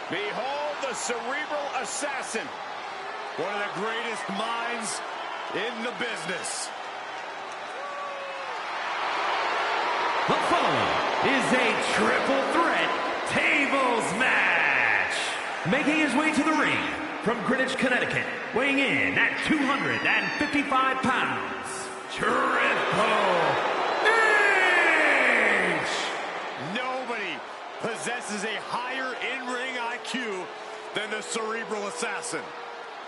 Behold the Cerebral Assassin. One of the greatest minds in the business. The following is a triple threat tables match. Making his way to the ring from Greenwich, Connecticut, weighing in at 255 pounds, Triple H! Nobody possesses a higher in-ring IQ than the Cerebral Assassin.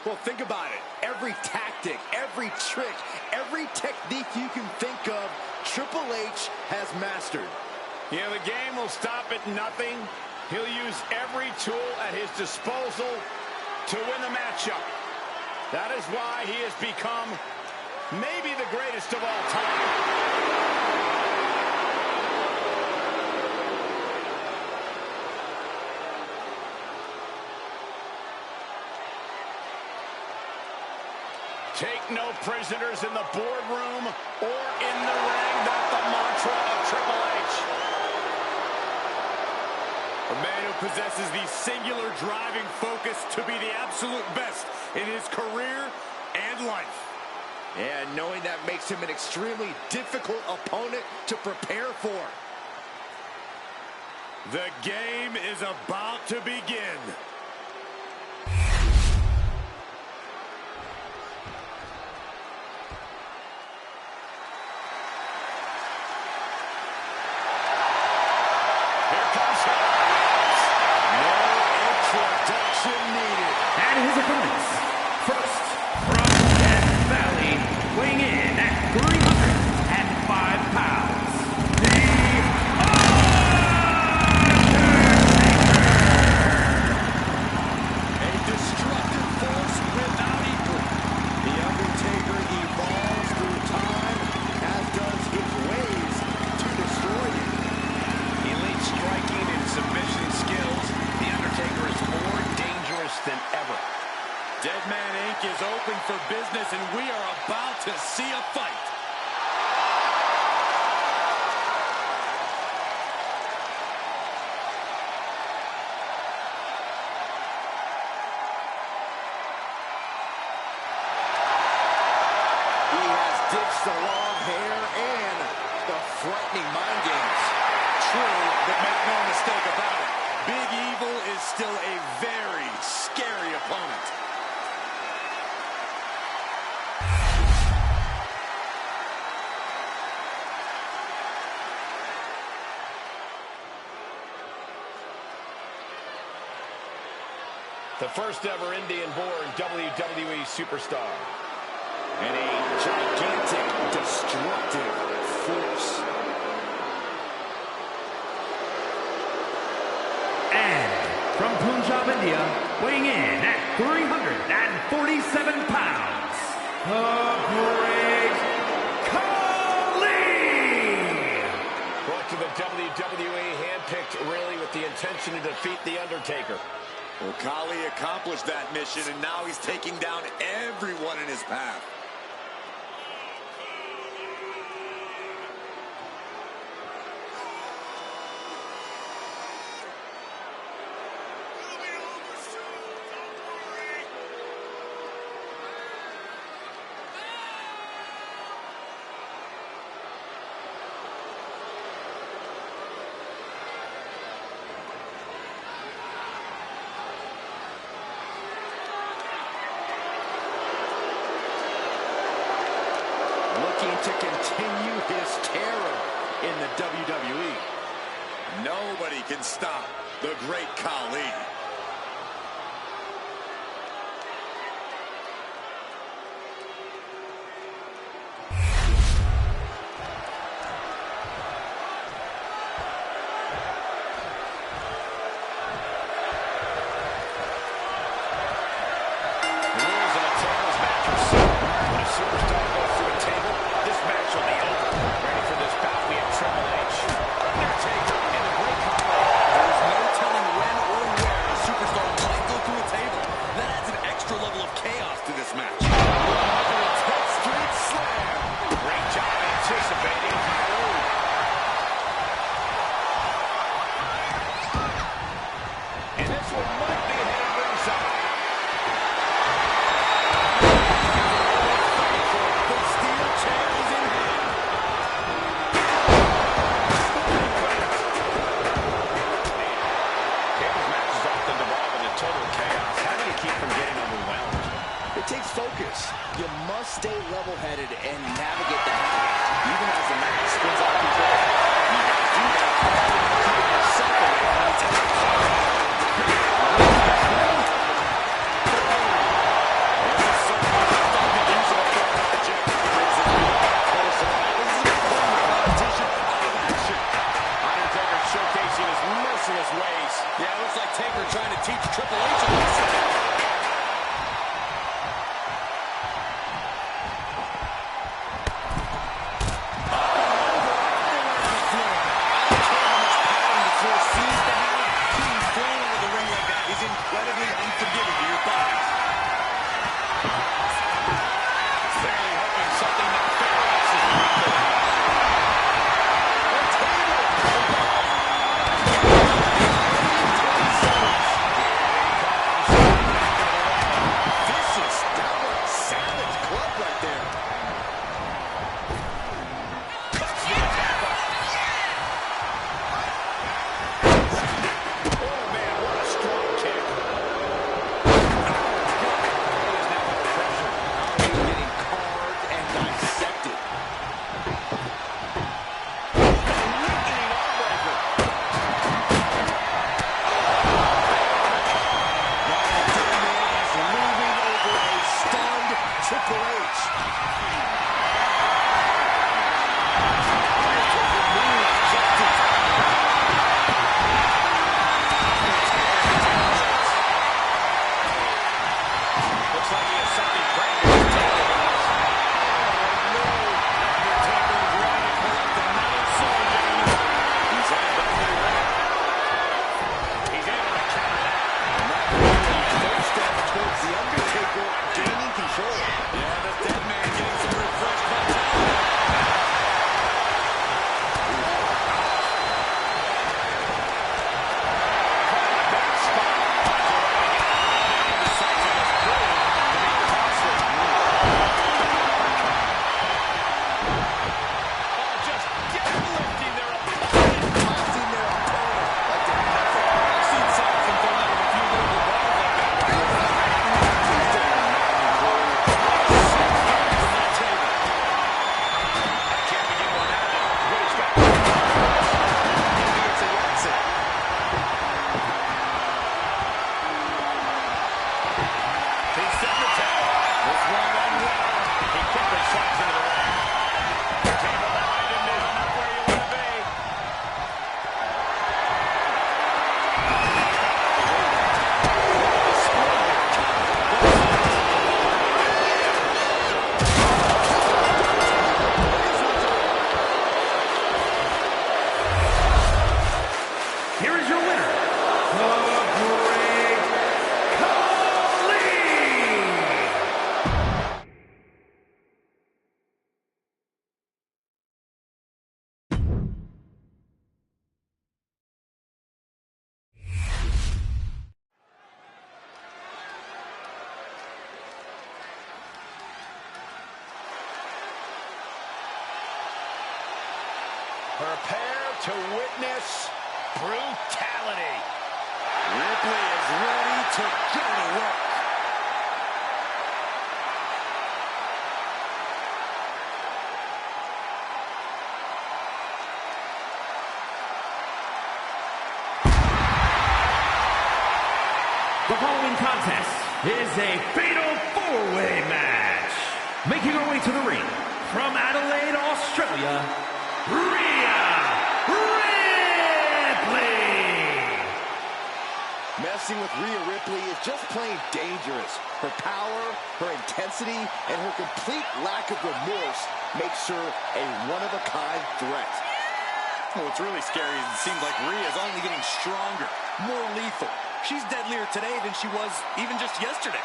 Well, think about it. Every tactic, every trick, every technique you can think of, Triple H has mastered. Yeah, the game will stop at nothing. He'll use every tool at his disposal to win the matchup. That is why he has become maybe the greatest of all time. Take no prisoners in the boardroom or in the ring. That's the mantra of Triple H. A man who possesses the singular driving focus to be the absolute best in his career and life. And knowing that makes him an extremely difficult opponent to prepare for. The game is about to begin. And his opponents, first, from Death Valley, weighing in at 305 pounds, The Undertaker! A destructive force without equal. The Undertaker evolves through time, as does his ways to destroy you. Elite striking and submission skills. The Undertaker is more dangerous than ever. Dead Man Inc. is open for business, and we are about to see a fight. He has ditched the long hair and the frightening mind games. True, but make no mistake about it, Big Evil is still a very scary opponent. The first ever Indian-born WWE superstar. And a gigantic, destructive force. And from Punjab, India, weighing in at 347 pounds, the Great Khali! Brought to the WWE, handpicked really with the intention to defeat The Undertaker. Well, Khali accomplished that mission, and now he's taking down everyone in his path. Looking to continue his terror in the WWE. Nobody can stop the Great Khali. Undertaker and the Great Khali. There's no telling when or where Yeah, it looks like Taker trying to teach Triple H a lesson. Incredibly unforgiving to your thighs. Barely hoping something nefarious is about to happen. Vicious, downright savage club right there. Cuts the attack off. Oh, man, what a strong kick. Getting carved and dissected. Weakening arm breaker. Damian is looming over a stunned Triple H. Looks like he has something brand new to take with us. Undertaker is ready to collect another soul, gentlemen. He's able to counter that. First step towards the Undertaker gaining control. Yeah, the dead man getting some refreshed vitality. Just deadlifting their opponent. Tossing their opponent like they're nothing. I've seen Saxon throw out a few little balls like that before. From that table. Can't begin to imagine what he's got. Maybe it's a lesson. He's set the table. This one went well. He quickly slides into the ring. Table behind him is not where you want to be. Here is your winner, the Great Khali. Prepare to witness brutality. Ripley is ready to go to work. The following contest is a fatal four-way match. Making her way to the ring from Adelaide, Australia, Rhea Ripley. Messing with Rhea Ripley is just plain dangerous. Her power, her intensity, and her complete lack of remorse makes her a one-of-a-kind threat. What's really scary is it seems like Rhea is only getting stronger, more lethal. She's deadlier today than she was even just yesterday.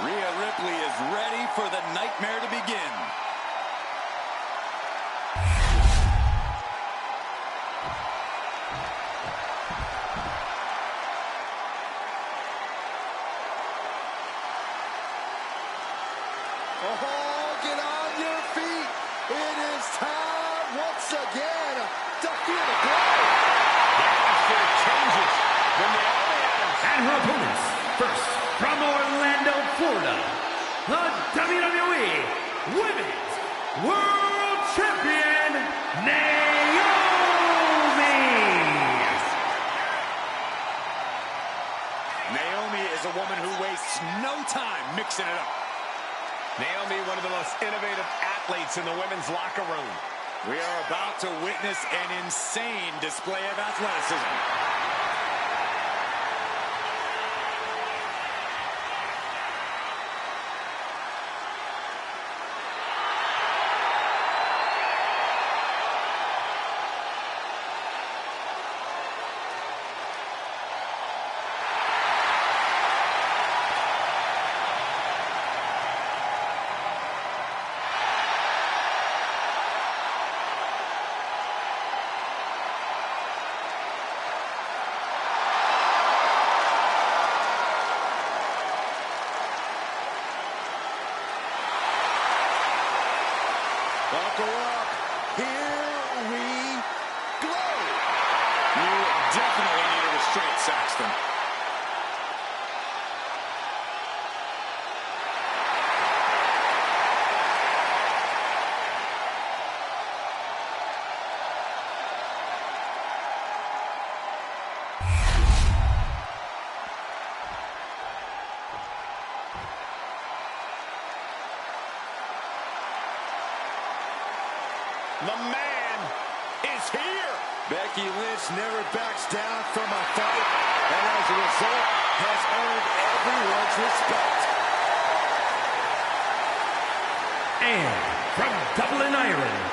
Rhea Ripley is ready for the nightmare to begin. Oh, get on your feet. It is time once again to feel the blow. The atmosphere changes when the audience. And her opponents, First, from Orlando, Florida, the WWE Women's World Champion, Naomi! Naomi is a woman who wastes no time mixing it up. Naomi, one of the most innovative athletes in the women's locker room. We are about to witness an insane display of athleticism. Buckle up. Here we go. You definitely need a restraint, Saxton. The man is here. Becky Lynch never backs down from a fight, and as a result, has earned everyone's respect. And from Dublin, Ireland,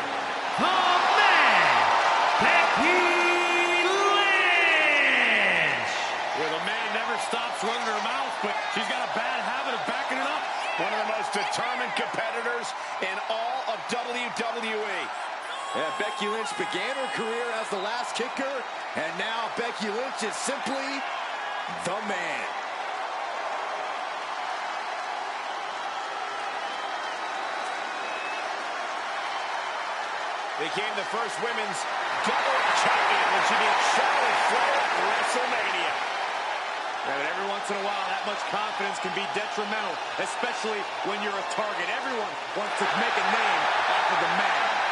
the man, Becky Lynch! Well, the man never stops running her mouth, but she's got a bad habit of backing it up. One of the most determined competitors in all of WWE. Yeah, Becky Lynch began her career as the last kicker, and now Becky Lynch is simply the man. Became the first women's double champion when she beat Charlotte Flair at WrestleMania. Yeah, but every once in a while, that much confidence can be detrimental, especially when you're a target. Everyone wants to make a name off of the man.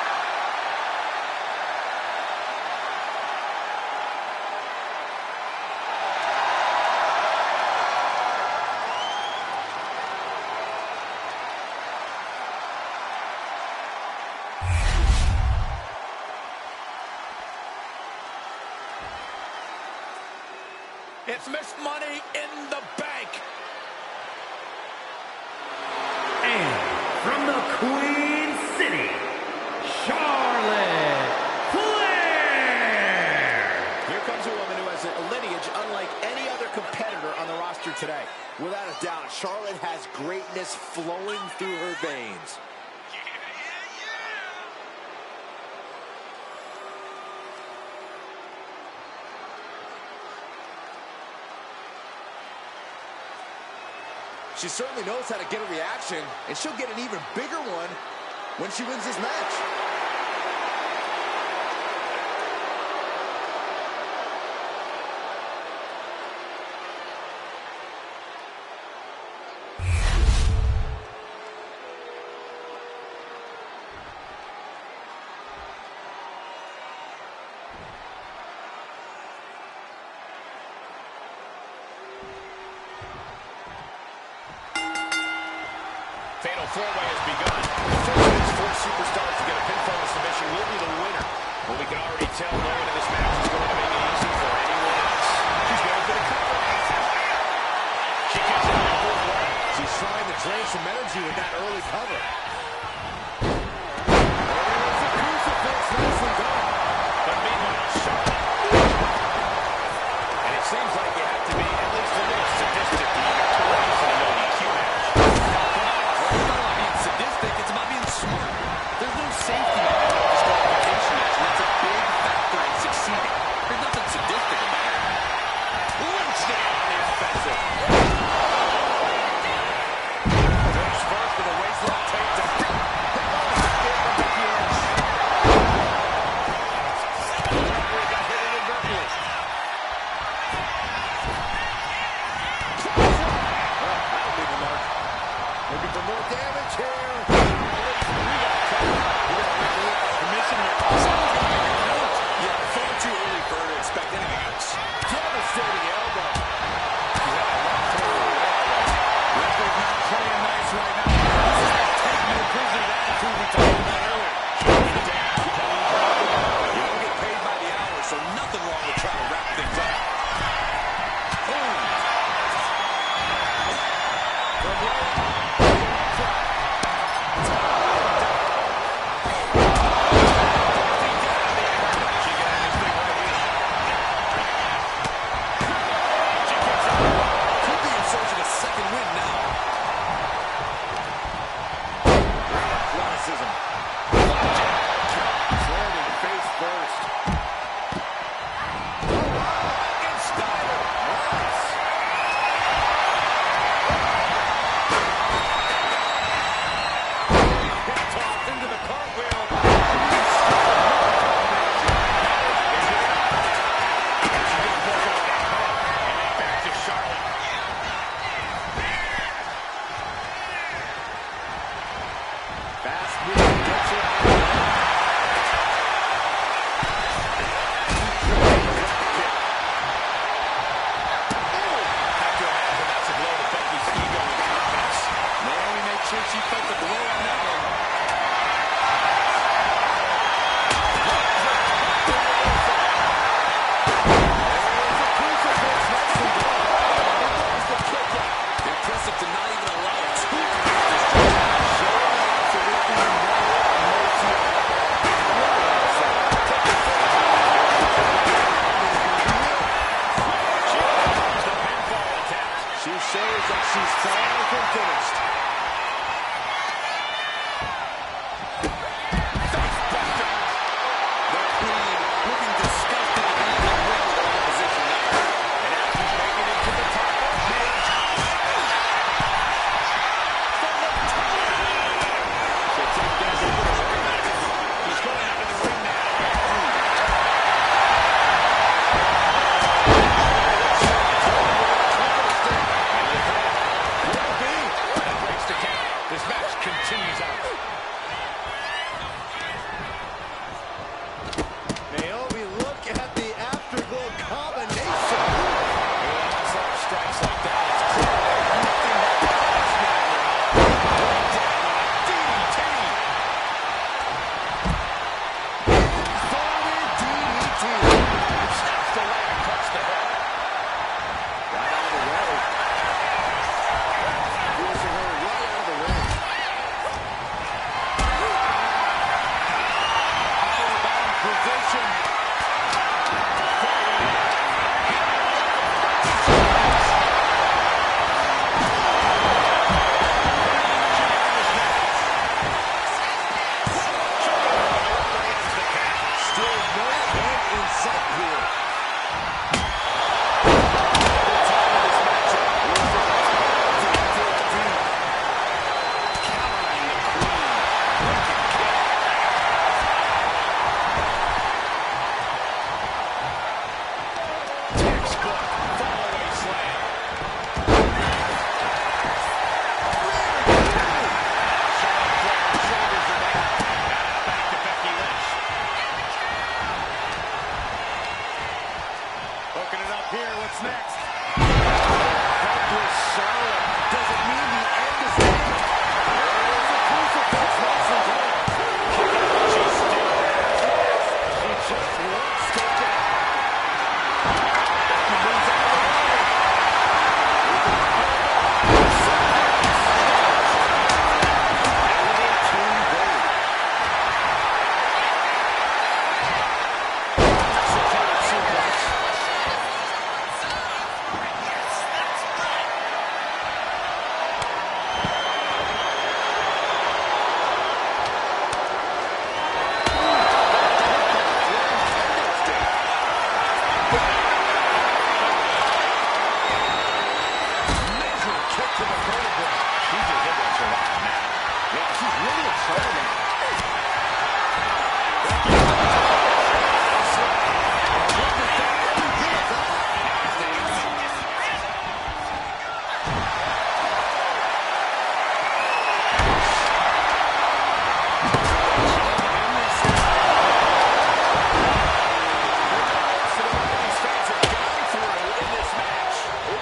It's Miss Money in the Bank. And from the Queen City, Charlotte Flair! Here comes a woman who has a lineage unlike any other competitor on the roster today. Without a doubt, Charlotte has greatness flowing through her veins. She certainly knows how to get a reaction, and she'll get an even bigger one when she wins this match. Fatal four-way has begun. The first of these four superstars to get a pinfall submission will be the winner. But we can already tell no one in this match is going to make it easy for anyone else. She's going for the cover. She gets it in the fourth round. She's trying to drain some energy with that early cover. But meanwhile, Charlotte. And it seems like you have to be at least a little sadistic to even to lose in a no DQ match. It's about being smart. There's no safety net in a disqualification match, and that's a big factor in succeeding. There's nothing sadistic about it. Lynch now on the offensive. Lynch first with a waistlock takedown. some more damage here. Permission here. Someone's going to make a count. Yeah, far too early for her to expect anything else. Devastating elbow. Referee's not playing nice right now. This is that take no prisoner attitude we talked about earlier. You don't get paid by the hour, so nothing wrong with trying to wrap things up. Boom. Could be in search of a second win now. Athleticism. Landing face first. Into the cartwheel. Back to Charlotte. Fast move. Gets it. Have to imagine that's a blow to Becky's ego and confidence. Naomi made sure she felt the blow on that one. Impressive to not even allow two She shows that she's far from finished. The Queen looking disgusted to be in the ring with her opposition now. And now she's making it to the top. He's going out of the ring now. That breaks the count. This match continues on. Naomi, look at the afterglow combination. Onslaught strikes like that. It's clear there's nothing but past now. DDT. Forward DDT. Snaps the leg across the head. Right out of the way. Forcing her right out of the ring. Powerbound position. Still no end in sight here. Countering the Queen. Wicked kick. Textbook fallaway slam. Charlotte Flair shoulders her down. Now back to Becky Lynch. Hooking it up here. What's next? Helpless Charlotte. Does it mean the end is near? There's a crucifix wrestling her. She still has it. She just wants to get. Becky moves out of the way.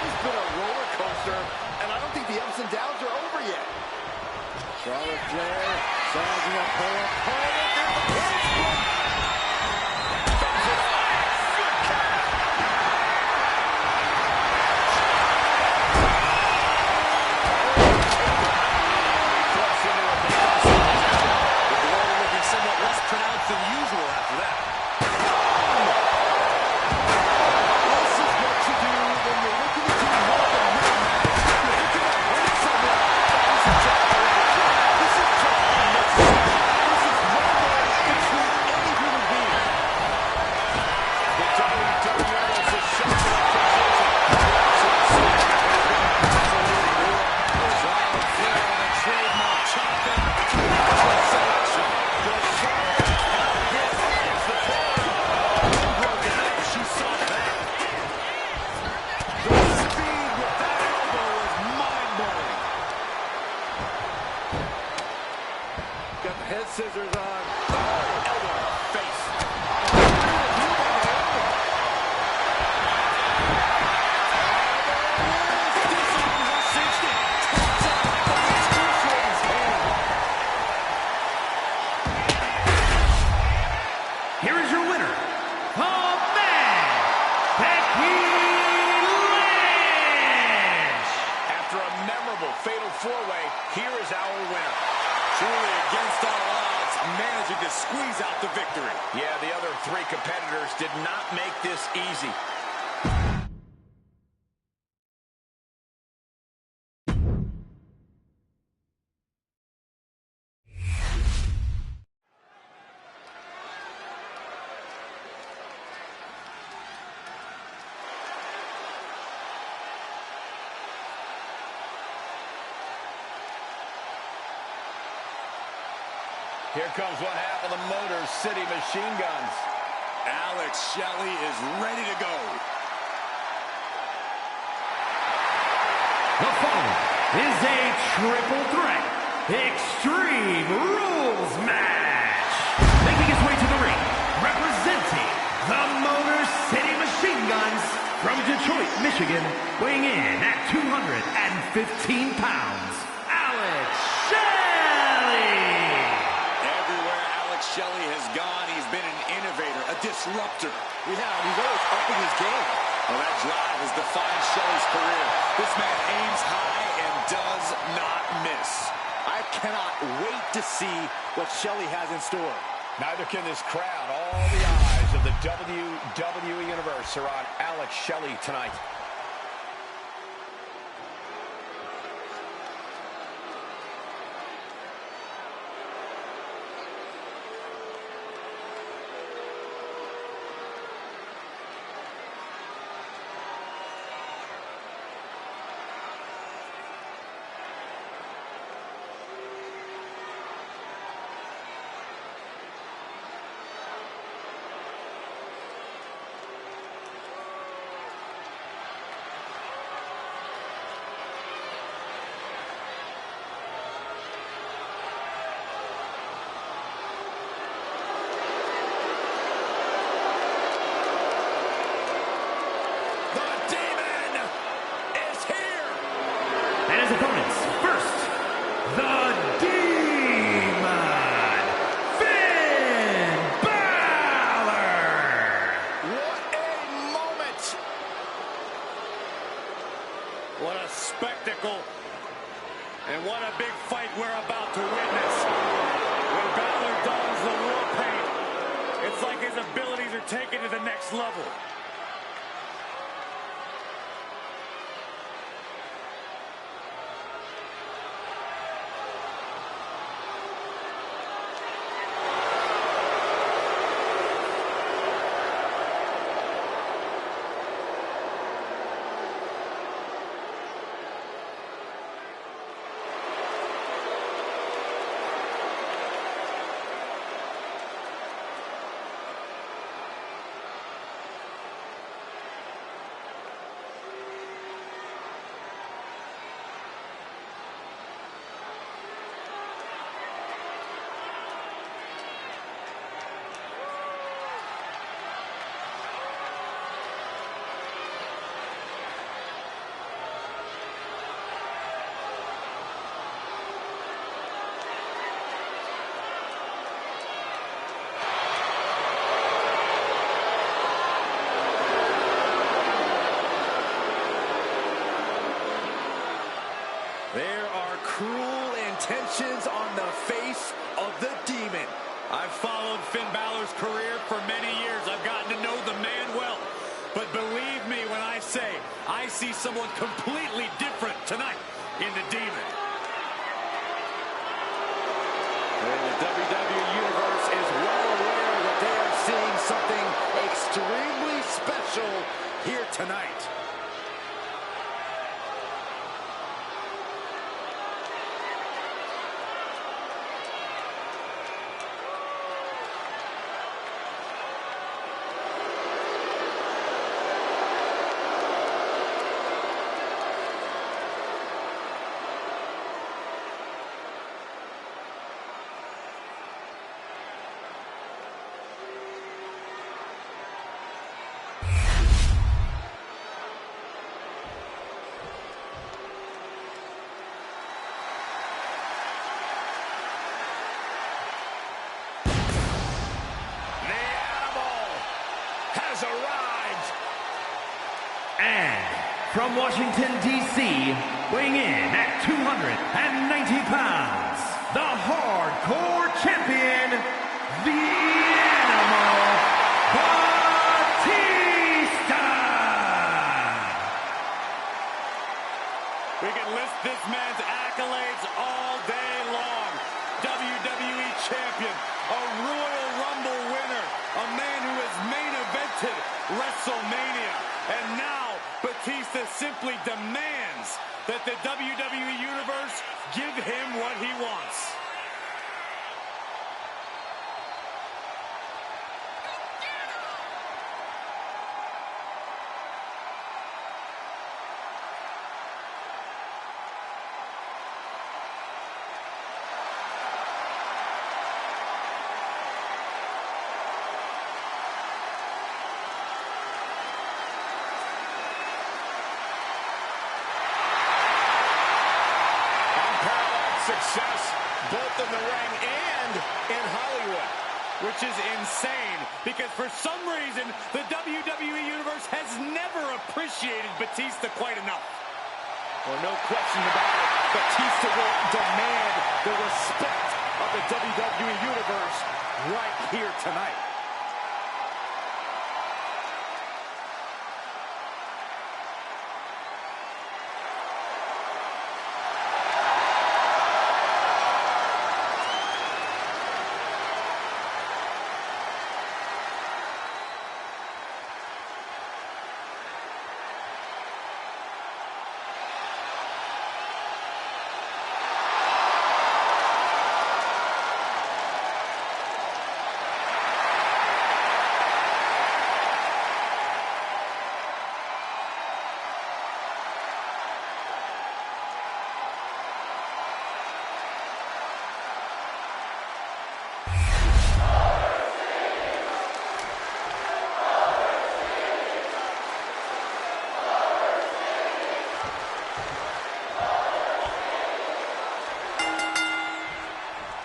has been a roller coaster, and I don't think the ups and downs are over yet. Charlotte Flair sizing up her opponent. There's the handspring. Somewhat less pronounced than usual after that. This is what you do when you're looking to do more than win a match. You're looking to hurt someone. This is just overkill. This is just unnecessary. This is normal between any human being. The WWE is showing Trademark chopping. She saw that. The speed with that elbow was mind-blowing. Got the head scissors on. Oh, elbow to the face. Here is your winner, the man, Becky Lynch. After a memorable fatal four-way, here is our winner. Truly against all odds, managing to squeeze out the victory. Yeah, the other three competitors did not make this easy. Here comes one half of the Motor City Machine Guns. Alex Shelley is ready to go. The following is a triple threat Extreme Rules match. Making his way to the ring, representing the Motor City Machine Guns from Detroit, Michigan, weighing in at 215 pounds, Alex Shelley. Everywhere Alex Shelley has gone, he's been an innovator, a disruptor. Yeah, he's always upping his game. Well, that drive has defined Shelley's career. This man aims high and does not miss. I cannot wait to see what Shelley has in store. Neither can this crowd. All the eyes of the WWE Universe are on Alex Shelley tonight. Opponents, first, the Demon, Finn Balor. What a moment! What a spectacle. And what a big fight we're about to witness. When Balor dons the war paint, it's like his abilities are taken to the next level. There are cruel intentions on the face of the Demon. I've followed Finn Balor's career for many years. I've gotten to know the man well. But believe me when I say, I see someone completely different tonight in the Demon. And the WWE Universe is well aware that they are seeing something extremely special here tonight. Arrived. And from Washington, D.C., weighing in at 290 pounds, the Hardcore Champion, the Animal Batista! We can list this man's accolades all day long. WWE Champion, a Royal Rumble winner, a man who has main evented WrestleMania. And now, Batista simply demands that the WWE Universe give him what he wants. Success both in the ring and in Hollywood. Which is insane, because for some reason, the WWE Universe has never appreciated Batista quite enough. Well, no question about it. Batista will demand the respect of the WWE Universe right here tonight.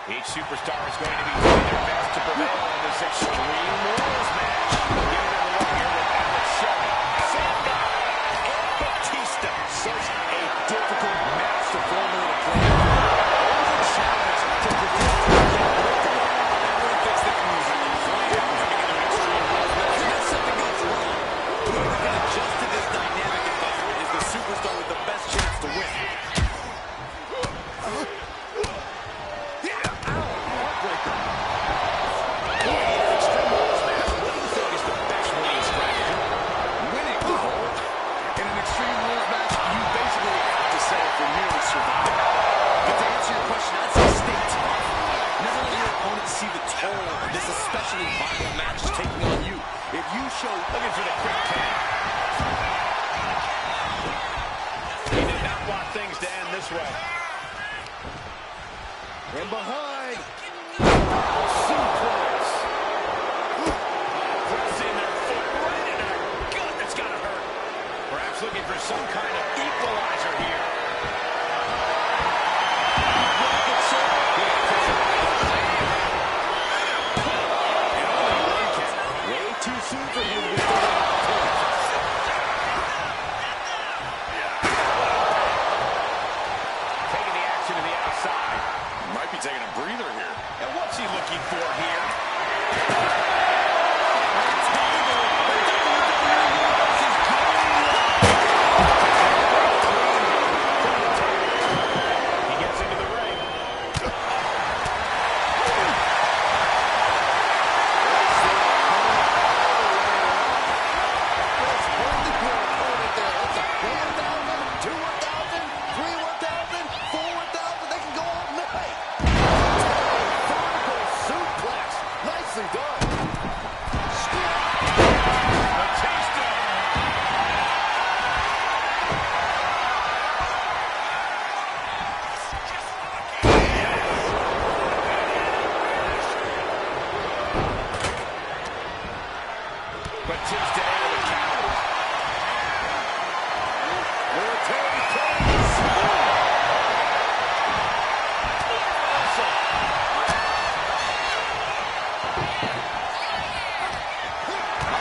Each superstar is going to be doing their best to prevail in this Extreme Rules match. Getting underway here with Alex Shelley, Sam Guevara, and Batista. Such a difficult match to formally play. Always a challenge to predict and get predictable. Everyone thinks they can use it in coming into an Extreme Rules match. Unless something goes wrong, whoever can adjust to this dynamic environment is the superstar with the best chance to win. Especially vital matches taking on you. If you show... Looking for the quick tap. He did not want things to end this way. And behind. Suplex. Pressing their foot right in their gut. That's got to hurt. Perhaps looking for some kind of equalizer here. Too soon for him to be military praise.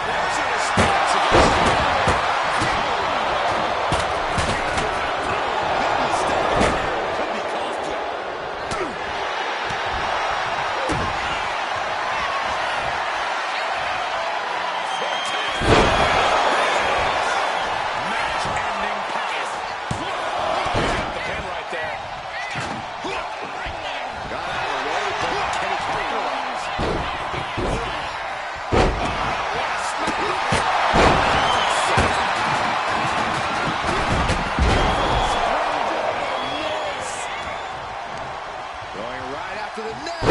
There's a response against the big mistake there. Could be costly. Match-ending power. He's got the pin right there. Got out of the way, but can he capitalize? Going right after the neck.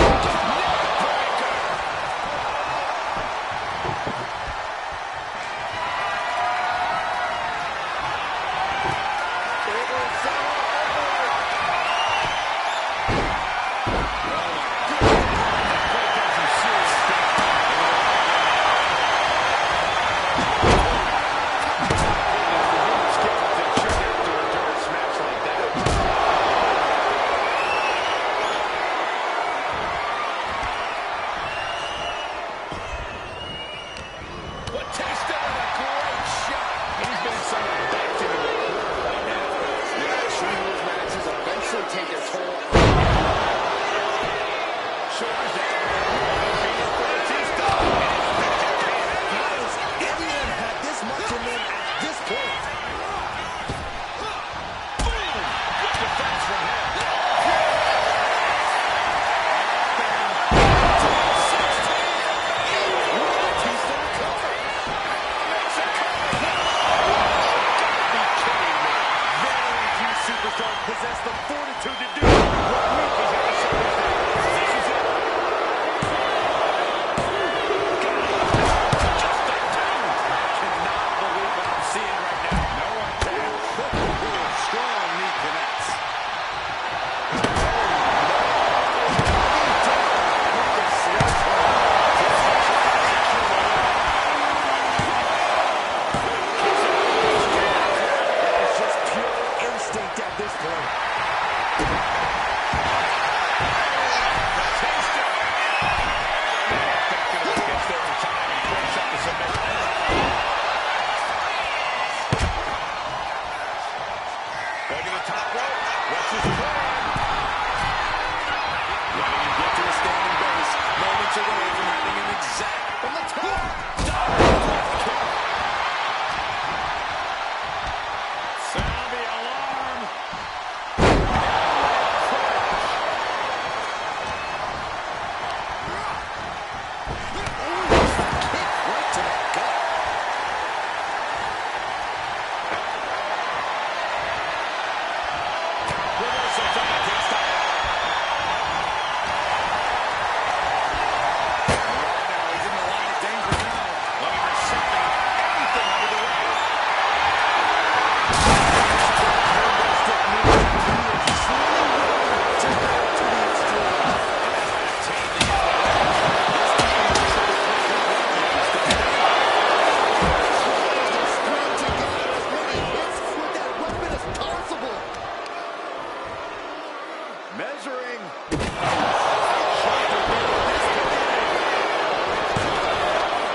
But Batista with a great shot. He's been some of the best in the world right now. Yeah, shooting those matches eventually take their toll. Shoulders down. Batista. Guys, anyone had this much in them at this point? Boom! Good defense from him. Superstars possess the fortitude to do what weak is on the shoulders now. This is it. Just the two. Cannot believe what I'm seeing right now. No one can. Strong knee connects. It's just pure instinct at this point. Gets there in time and breaks up the submission. Going to the top rope. What's his plan? Letting him get to a standing base. Moments away from having him exact From the top. Sound the alarm. Right to the gut. Reversal from Batista. now. He's in the line of danger now. Looking for something, anything under the ring. Measuring.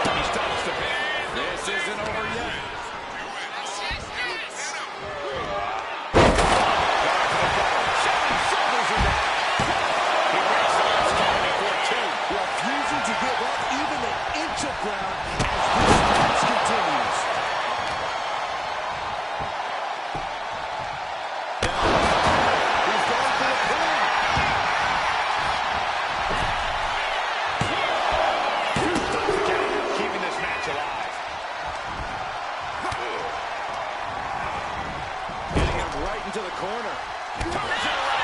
He stops the pin. This isn't over yet. He breaks the last count before two. Refusing to give up even an inch of ground as this match continues. He's going for the pin. Stops the count, keeping this match alive. Getting him right into the corner. Turns it around.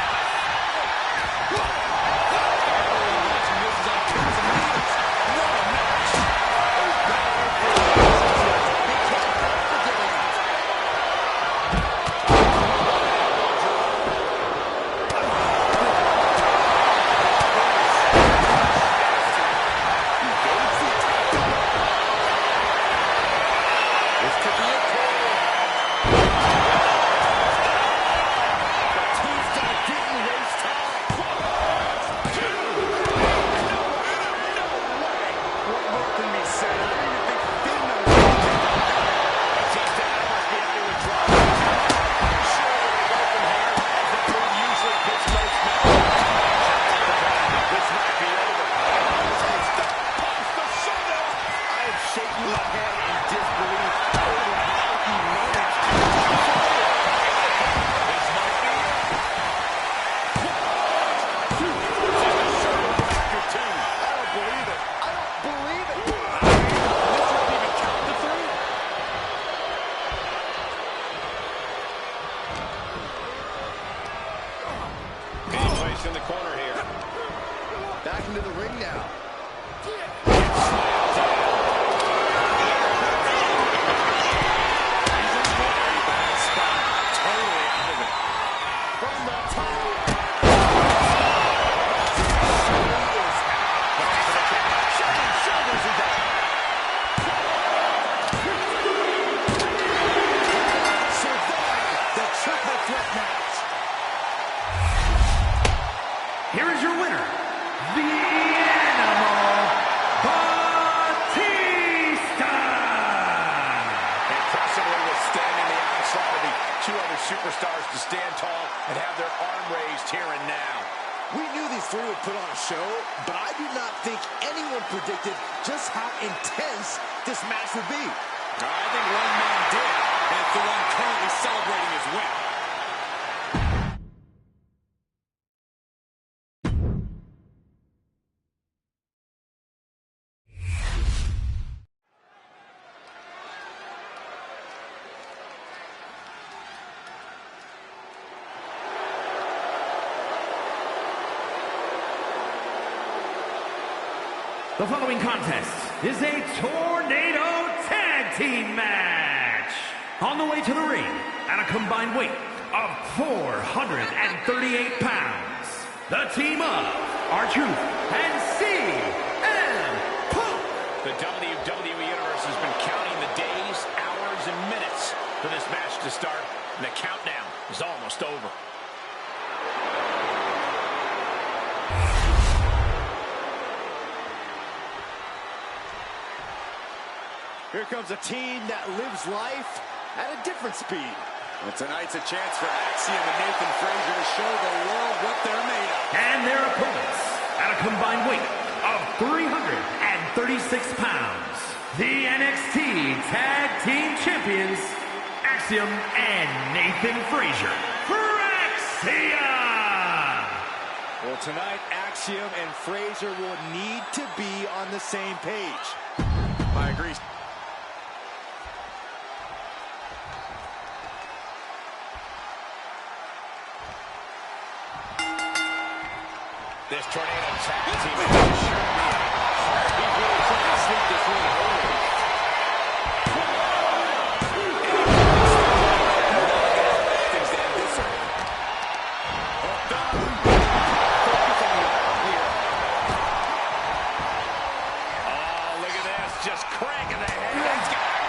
This could be a call. corner here. Back into the ring now. Here is your winner, the Animal Batista! Impressively withstanding the onslaught of the two other superstars to stand tall and have their arm raised here and now. We knew these three would put on a show, but I do not think anyone predicted just how intense this match would be. I think one man did, and it's the one currently celebrating his win. The following contest is a Tornado Tag Team match. On the way to the ring, at a combined weight of 438 pounds, the team of R-Truth and CM Punk. The WWE Universe has been counting the days, hours, and minutes for this match to start, and the countdown is almost over. Here comes a team that lives life at a different speed. Well, tonight's a chance for Axiom and Nathan Frazier to show the world what they're made of. And their opponents, at a combined weight of 336 pounds, the NXT Tag Team Champions, Axiom and Nathan Frazier. For Axiom! Well, tonight, Axiom and Frazier will need to be on the same page. I agree. This Tornado Tag Team is sure be hard. He's really trying to sneak this one early. Things to end this early. Hooked up. Focus on the arm here. Oh, look at this. Just cranking the head. That's got to hurt.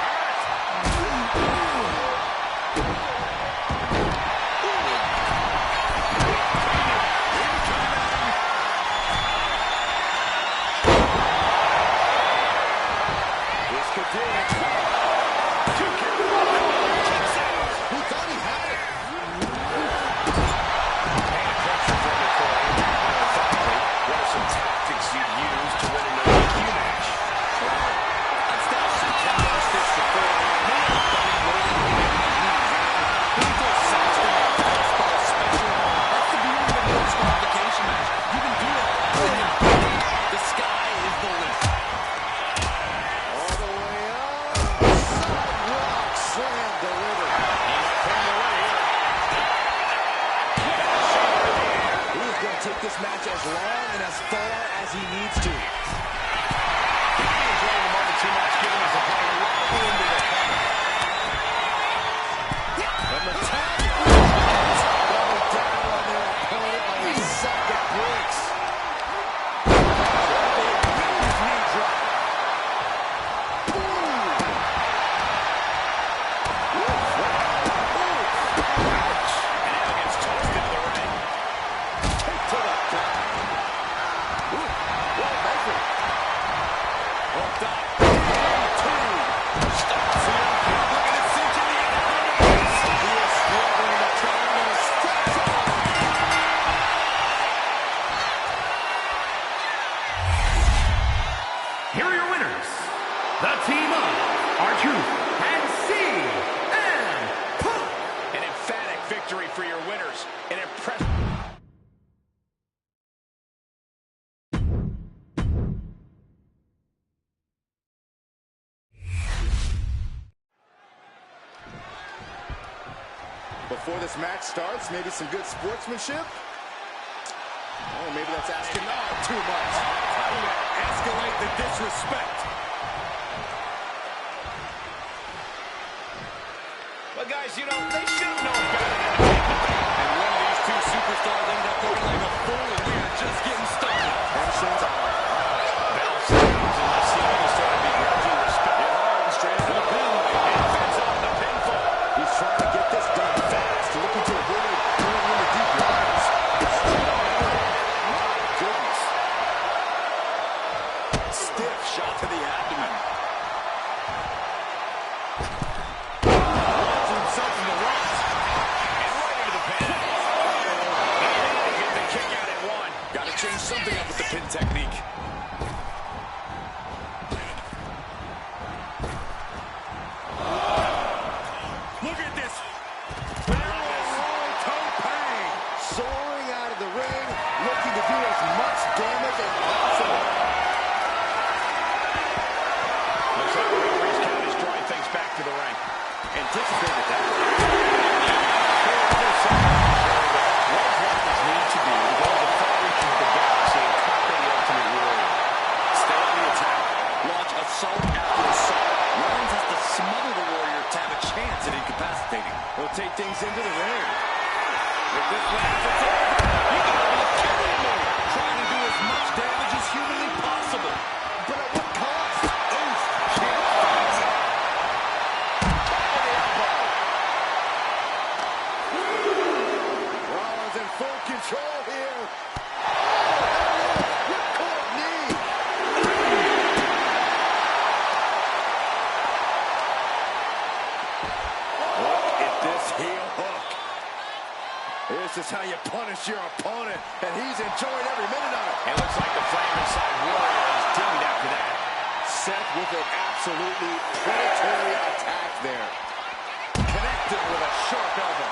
This match as long and as far as he needs to. He's enjoying the moment too much, giving his opponent a lot of room to recover. And the tag Going down on their opponent like a sack of bricks. Knee drop. And now gets tossed into the ring. To the ground. Well measured. Hooked up. Stops him. Looking to cinch in the end. He is struggling to turn and a step up. Here are your winners, the team of R-Truth and CM Punk. An emphatic victory for your winners. An impressive. Before this match starts, maybe some good sportsmanship. maybe that's asking too much. Time to escalate the disrespect. But guys, you know, they should have known better than to take the bait. And one of these two superstars ended up looking like a fool, and we are just getting started. Tensions are high. Bell seconds, and let's see if he can start to be gradually respected. Straight to the pin. And fends off the pinfall. He's trying to get this done fast, looking to avoid going into deep waters. My goodness. Stiff shot to the abdomen. Launches himself in the ropes. And right into the pin. And get the kick out at one. Got to change something up with the pin technique. Look at this. Soaring out of the ring, looking to do as much damage as possible. Looks like the referee's count is drawing things back to the ring. Anticipated that. What does need to be to go to the far reaches of the galaxy and conquer the Ultimate Warrior? Stay on the attack. Launch assault after assault. Rollins has to smother the Warrior to have a chance at incapacitating. He'll take things into the ring. If this lands, it's over. You gotta be kidding me. Trying to do as much damage as humanly possible. But at what cost? Oof. Can't find it. Rollins in full control here. Oh, ripcord knee. Look at this heel hook. This is how you punish your opponent, and he's enjoying every minute of it. It looks like the flame inside Warrior is doomed after that. Seth with an absolutely predatory attack there. Connected with a sharp elbow.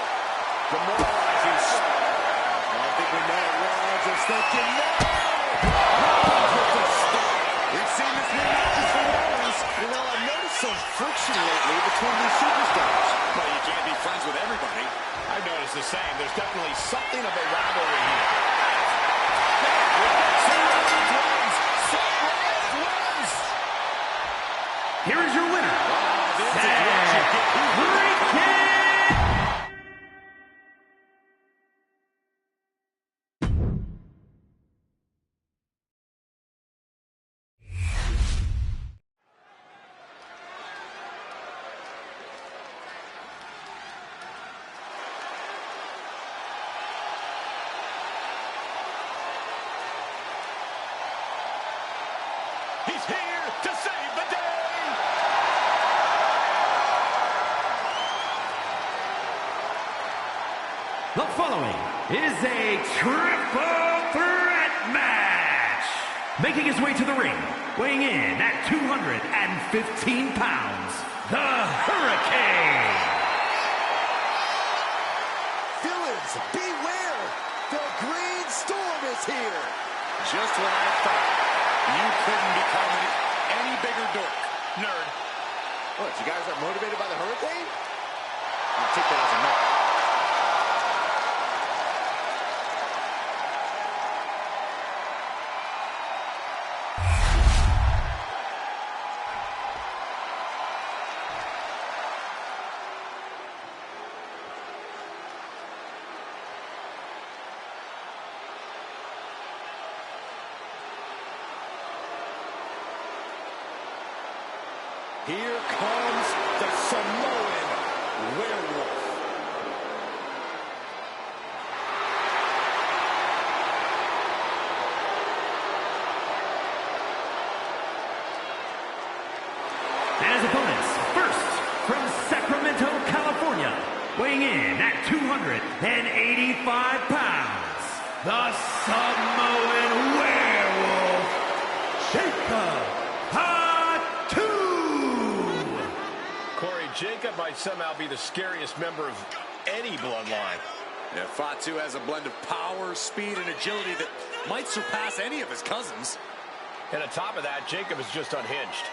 Demoralizing. I think we know what Rollins is thinking now. Rollins with the stop. We've seen this many matches from Rollins. You know, I've noticed some friction lately between these superstars. Well, you can't be friends with everybody. I've noticed the same. There's definitely something of a rivalry here. Here is your winner, Seth Freakin'! He's here to save the day. The following is a triple threat match. Making his way to the ring, weighing in at 215 pounds, the Hurricane. Villains, beware! The Green Storm is here! Just when I thought you couldn't become any bigger dork. Nerd. What, you guys are motivated by the Hurricane? I'll take that as a no. Here comes the Samoan Werewolf. And his opponents, first from Sacramento, California, weighing in at 285 pounds, the Samoan Werewolf, Jacob Fatu. Corey, Jacob might somehow be the scariest member of any bloodline. Yeah, Fatu has a blend of power, speed, and agility that might surpass any of his cousins. And on top of that, Jacob is just unhinged.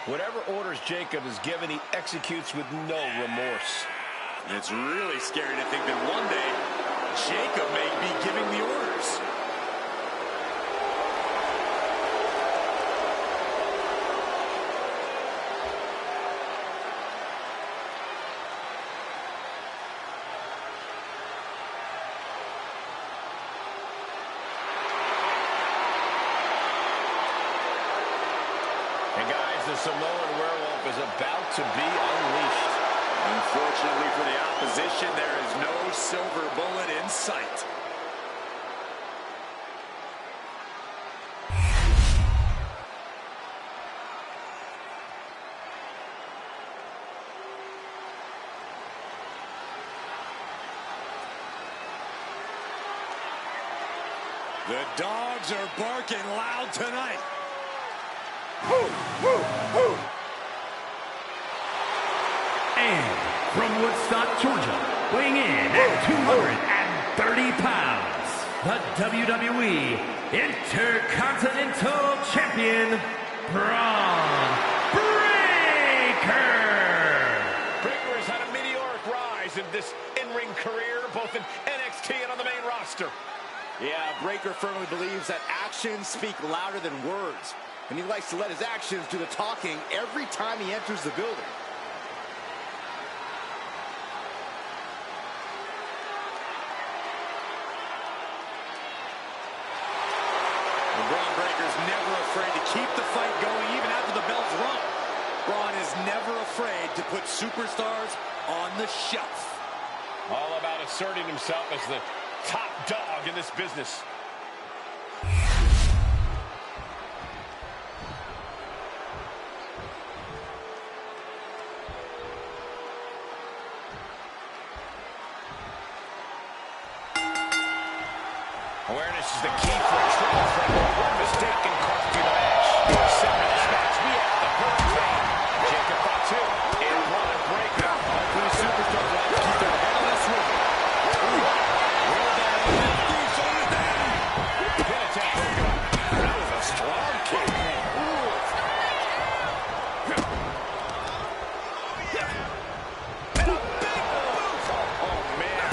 Whatever orders Jacob is given, he executes with no remorse. And it's really scary to think that one day, Jacob may be giving the orders. the Samoan Werewolf is about to be unleashed. Unfortunately for the opposition, there is no silver bullet in sight. The dogs are barking loud tonight. And from Woodstock, Georgia, weighing in at 230 pounds, the WWE Intercontinental Champion, Bron Breakker. Breakker has had a meteoric rise in this in-ring career, both in NXT and on the main roster. Yeah, Breakker firmly believes that actions speak louder than words, and he likes to let his actions do the talking every time he enters the building. And Bron Breakker's never afraid to keep the fight going even after the bell's rung. Bron is never afraid to put superstars on the shelf. All about asserting himself as the top dog in this business. Awareness is the key for a triple threat. One mistake can cost you the match. Center this match, we have the Hurricane. Jacob Fatu and Bron Breakker. Hopefully the superstars will have to keep their head on a swivel. That was a strong kick. And a big boot. Oh, man.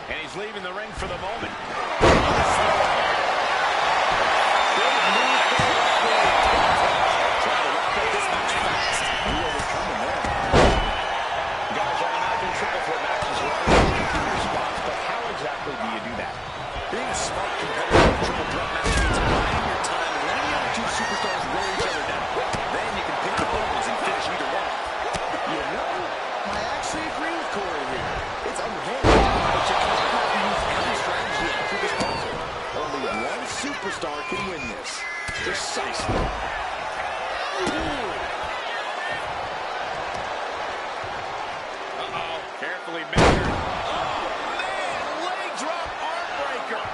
And he's leaving the ring for the moment. Guys, I imagine triple threat matches are always your spots, but how exactly do you do that? Being a smart competitor in a triple threat match means buying your time and letting the other two superstars wear each other down. Then you can pick the buttons and finish either one. You know, I actually agree with Corey here. It's unfair, but you can't have to use every strategy after this puzzle. Only one superstar can win this. Precisely. Uh-oh, carefully measured. Oh, man, leg drop arm breaker.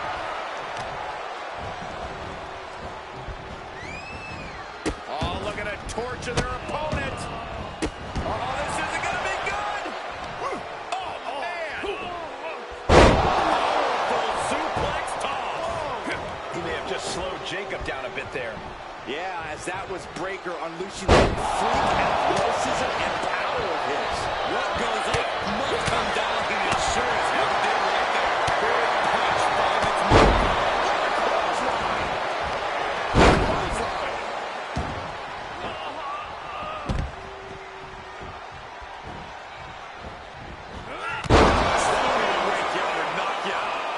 Oh, looking to torture their opponent. Oh, this isn't going to be good. Oh, man. Powerful suplex toss. He may have just slowed Jacob down a bit there. Yeah, as that was Breakker unleashing the freak athleticism and power of his. What goes up must come down, and it sure as hell did right there. Big punch followed its mark.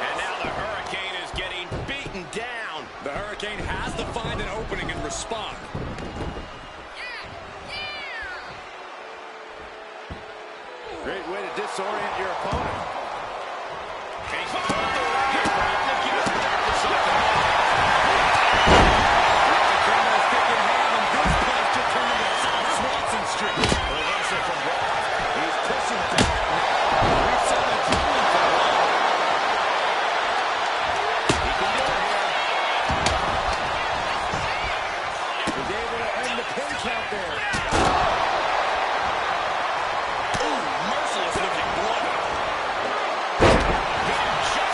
And now the Hurricane is getting beaten down. The Hurricane has to find an opening and respond. Great way to disorient your opponent. And he's pulled around here, but I think he was there for something. Camera stick in hand, and this punch just turned into South Swanson Street. Reversal from Bron. He's pushing back now. We've seen him tumbling for a while. He can do it here. He's able to end the pin count there. Ooh, merciless looking blood. Got him just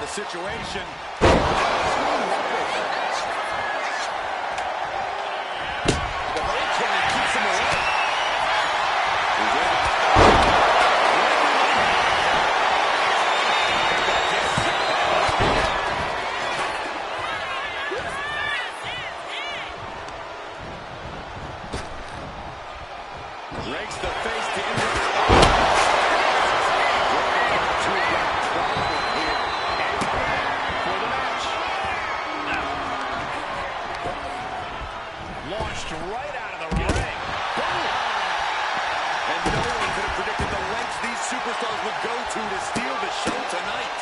situation. The Hurricane keeps him away. Rakes the face to end For the match. Launched right out of the ring. And no one could have predicted the lengths these superstars would go to steal the show tonight.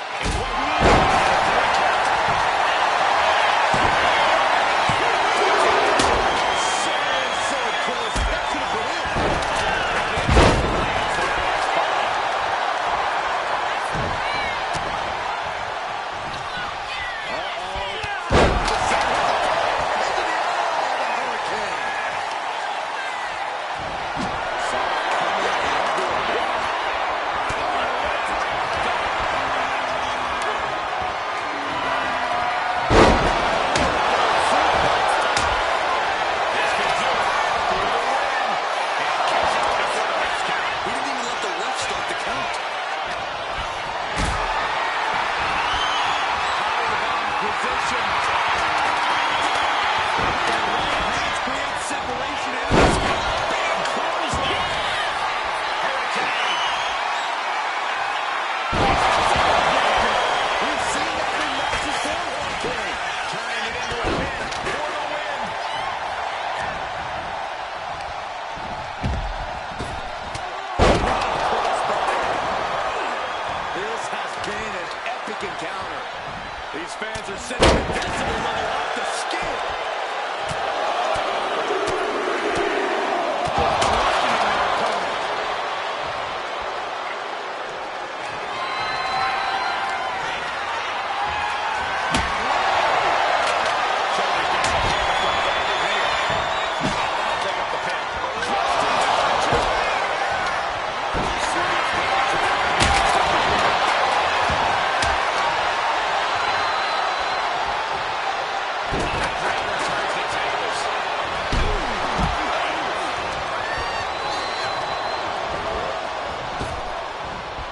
So close. That should have been it. He didn't even let the ref start the count. Position. And right hands create separation in this big clothesline. Hurricane. We've seen that in matches for Hurricane. Turning it into a pin for the win. This has been an epic encounter. These fans are sending the decibel level off the scale.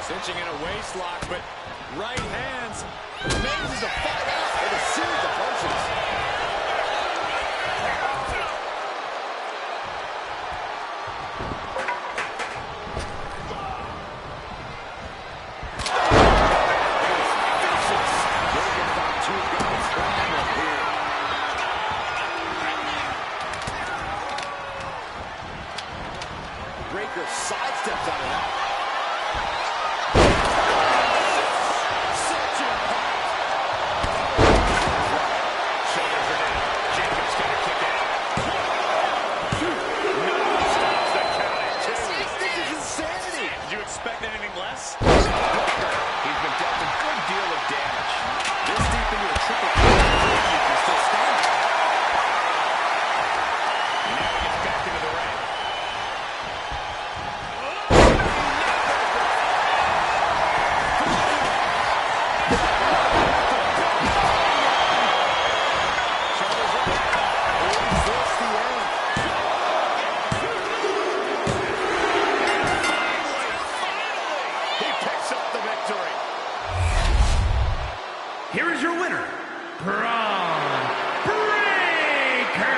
Cinching in a waist lock, but right hands. Manages to fight out with a series of punches. Breaker sidesteps out of that. Such impact. Shoulders are down. Jacobs gonna kick out. No, stops the count at two. This is insanity. Did you expect anything less? He's been dealt a good deal of damage. This deep into a triple threat, you can still stand. Now he gets back into the ring. He picks up the victory. Here is your winner, Braun Breaker.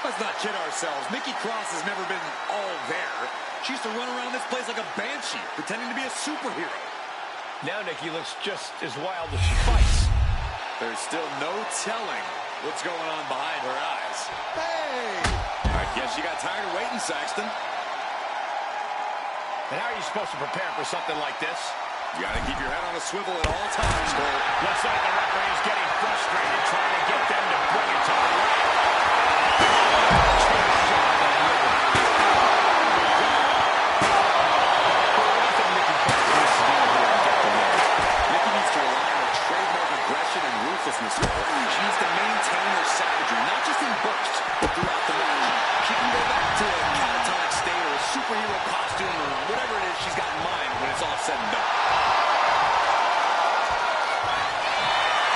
Let's not kid ourselves. Nikki Cross has never been all there. She used to run around this place like a banshee, pretending to be a superhero. Now Nikki looks just as wild as she fights. There's still no telling what's going on behind her eyes. Hey! I guess she got tired of waiting, Saxton. And how are you supposed to prepare for something like this? You got to keep your head on a swivel at all times, Cole. Looks like the referee is getting frustrated trying to get them to bring it to the ring. Nikki needs to rely on her trademark aggression and ruthlessness. She needs to maintain her savagery, not just in bursts, but throughout the match. She can go back to a catatonic state or a superhero costume or whatever it is she's got in mind when it's all said and done.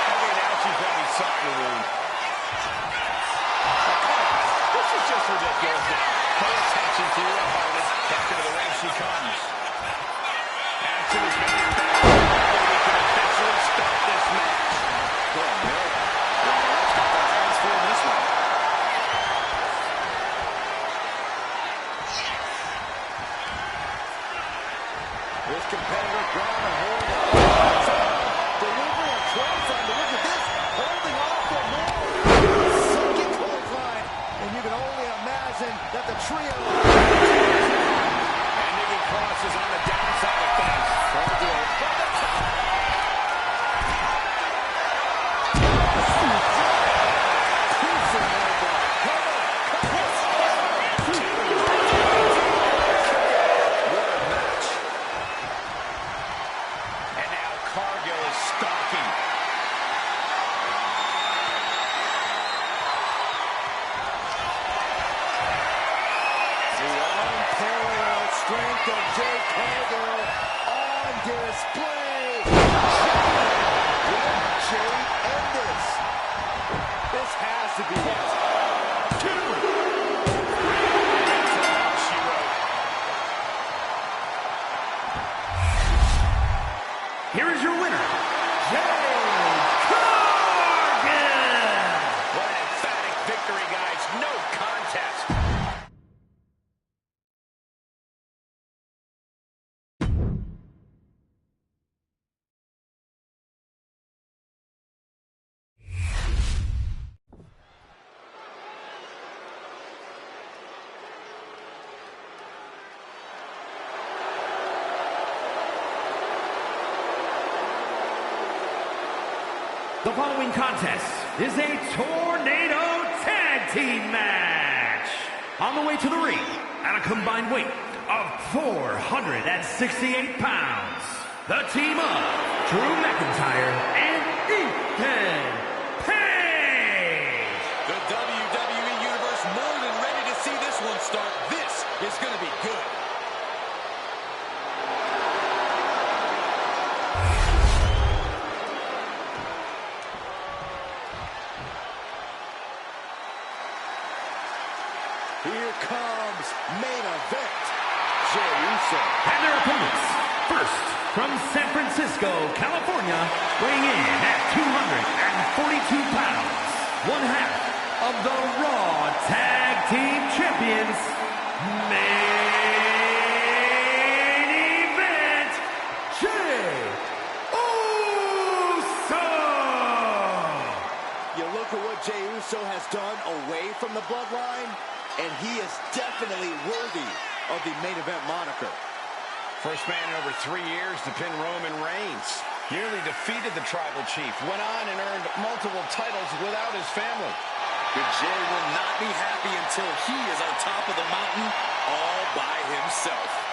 Okay, now she's having something to lose. This is just ridiculous now. Pay attention to your opponent. Back to the ring she comes. Action is getting better. We can eventually start this match. Oh, no. Let's get our hands full in this one. This competitor grabbing a hold of delivering a clothesline. Look at this, holding off for more. Second clothesline, and you can only imagine that the trio. And Nikki Cross is on the downside of things. From the top. Piercing elbow. Come on. What a match. And now Cargill is stalking. The unparalleled strength of Jade Cargill on display. Will Jade end this? This has to be it. She wrote. Here is your winner, Jade Cargill. What an emphatic victory, guys. No contest. The following contest is a Tornado Tag Team match. On the way to the ring, at a combined weight of 468 pounds, the team of Drew McIntyre and Ethan Page. The WWE Universe more than ready to see this one start. This is going to be good. Here comes main event. Jey Uso. And their opponents, first from San Francisco, California, weighing in at 242 pounds, one half of the Raw Tag Team Champions, main event, Jey Uso. You look at what Jey Uso has done away from the bloodline, and he is definitely worthy of the main event moniker. First man in over 3 years to pin Roman Reigns. Nearly defeated the Tribal Chief. Went on and earned multiple titles without his family. But Jey will not be happy until he is on top of the mountain all by himself.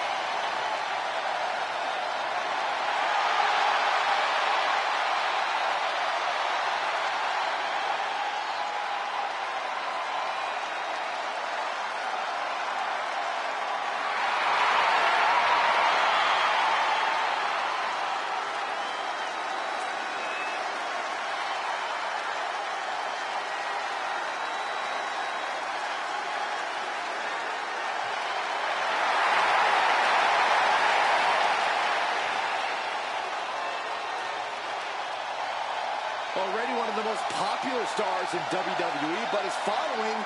Already one of the most popular stars in WWE, but his following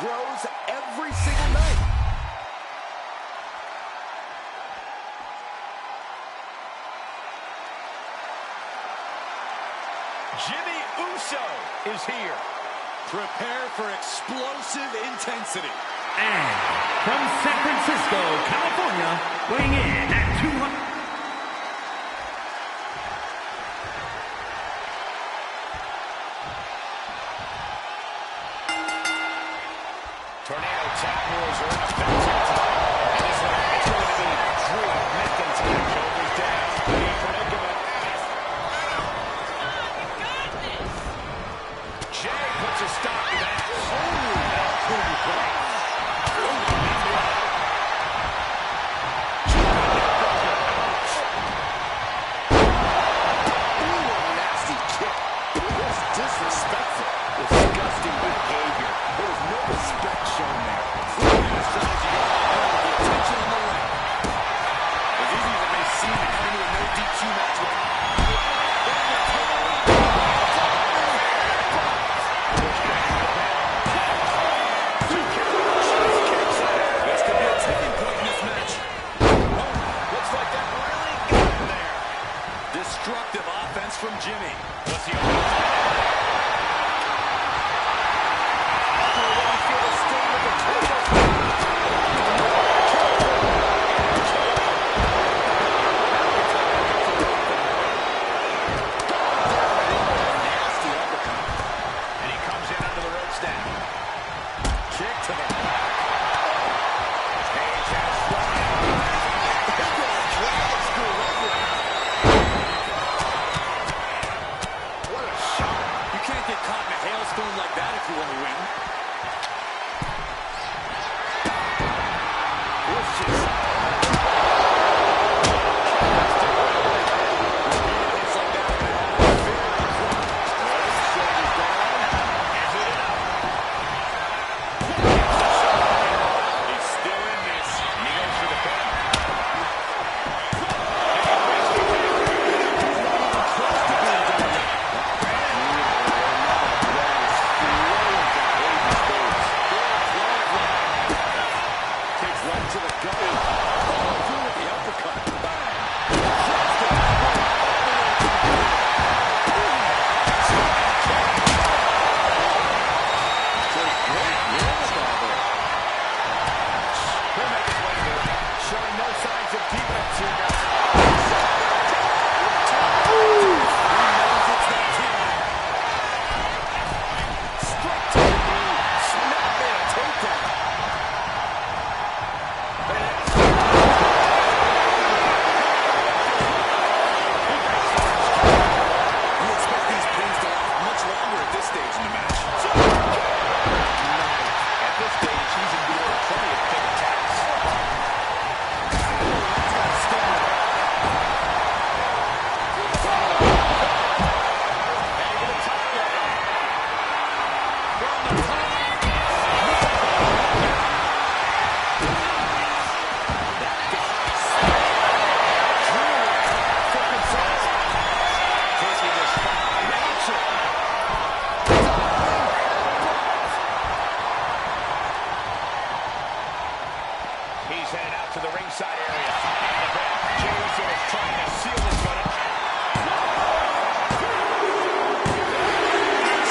grows every single night. Jimmy Uso is here. Prepare for explosive intensity. And from San Francisco, California, weighing in at 200. Tornado tap rules are in effect here tonight. And this one is going to be Drew McIntyre. Shoulders down. Big predicament. Jay puts a stop to that. Holy Cody break. Nasty kick. This is disrespectful. Disgusting behavior. There was no respect shown there. The attention on the ring. As easy as it may seem to come into a no DQ match with this could be a tipping point in this match. Looks like that really got him there. Destructive offense from Jimmy. What's the only like that if you want to win. He's still in this. He goes for the pin. He's headed out to the ringside area. And the back. Jey Uso is trying to seal this finish.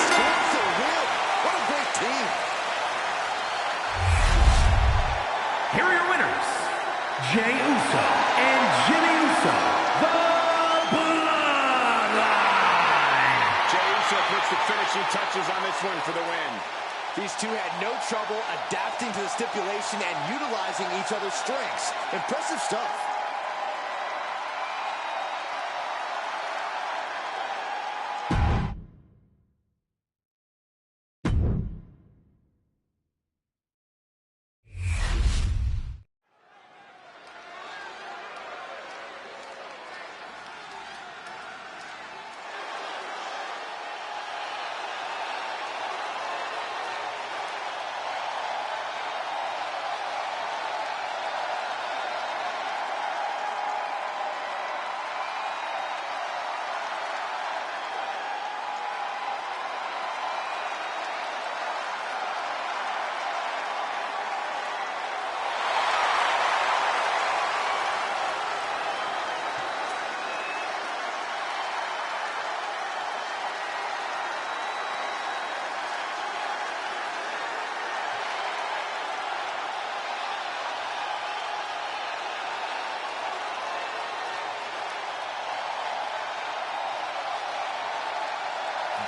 Scores the win. What a great team. Here are your winners, Jey Uso and Jimmy Uso, the Bloodline. Jey Uso puts the finishing touches on this one for the win. These two had no trouble adapting to the stipulation and utilizing each other's strengths. Impressive stuff.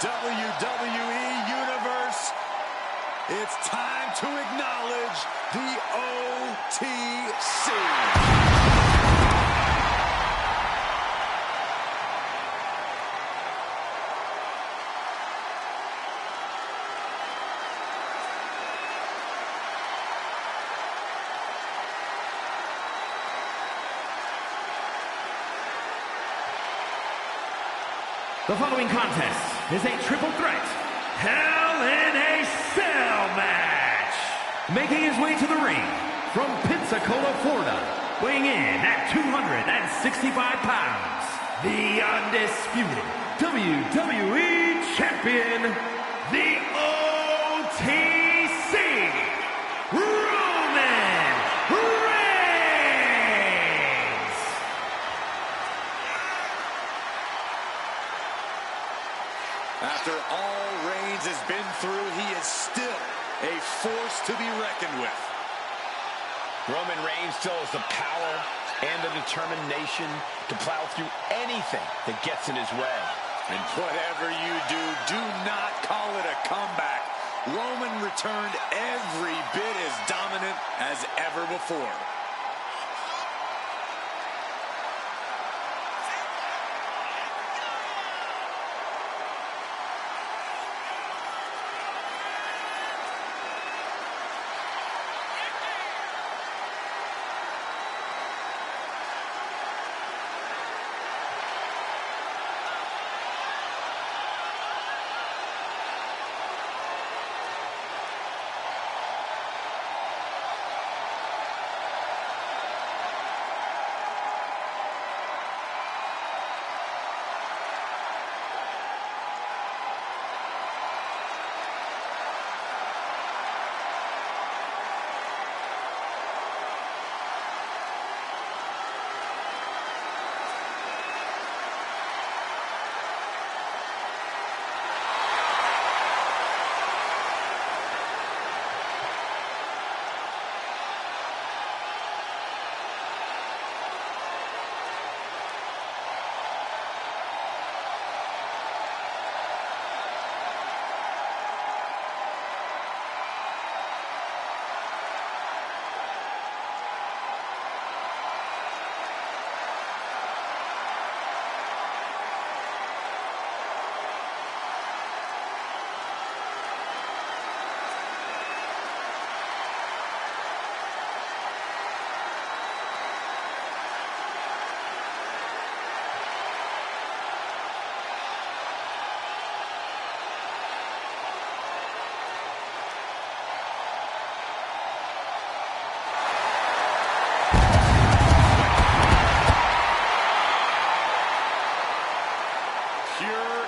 WWE Universe, it's time to acknowledge the OTC. The following contest is a triple threat Hell in a Cell match. Making his way to the ring from Pensacola, Florida, weighing in at 265 pounds, the undisputed WWE Champion, the OTC, Roman Reigns. After all Reigns has been through, he is still a force to be reckoned with. Roman Reigns still has the power and the determination to plow through anything that gets in his way. And whatever you do, do not call it a comeback. Roman returned every bit as dominant as ever before.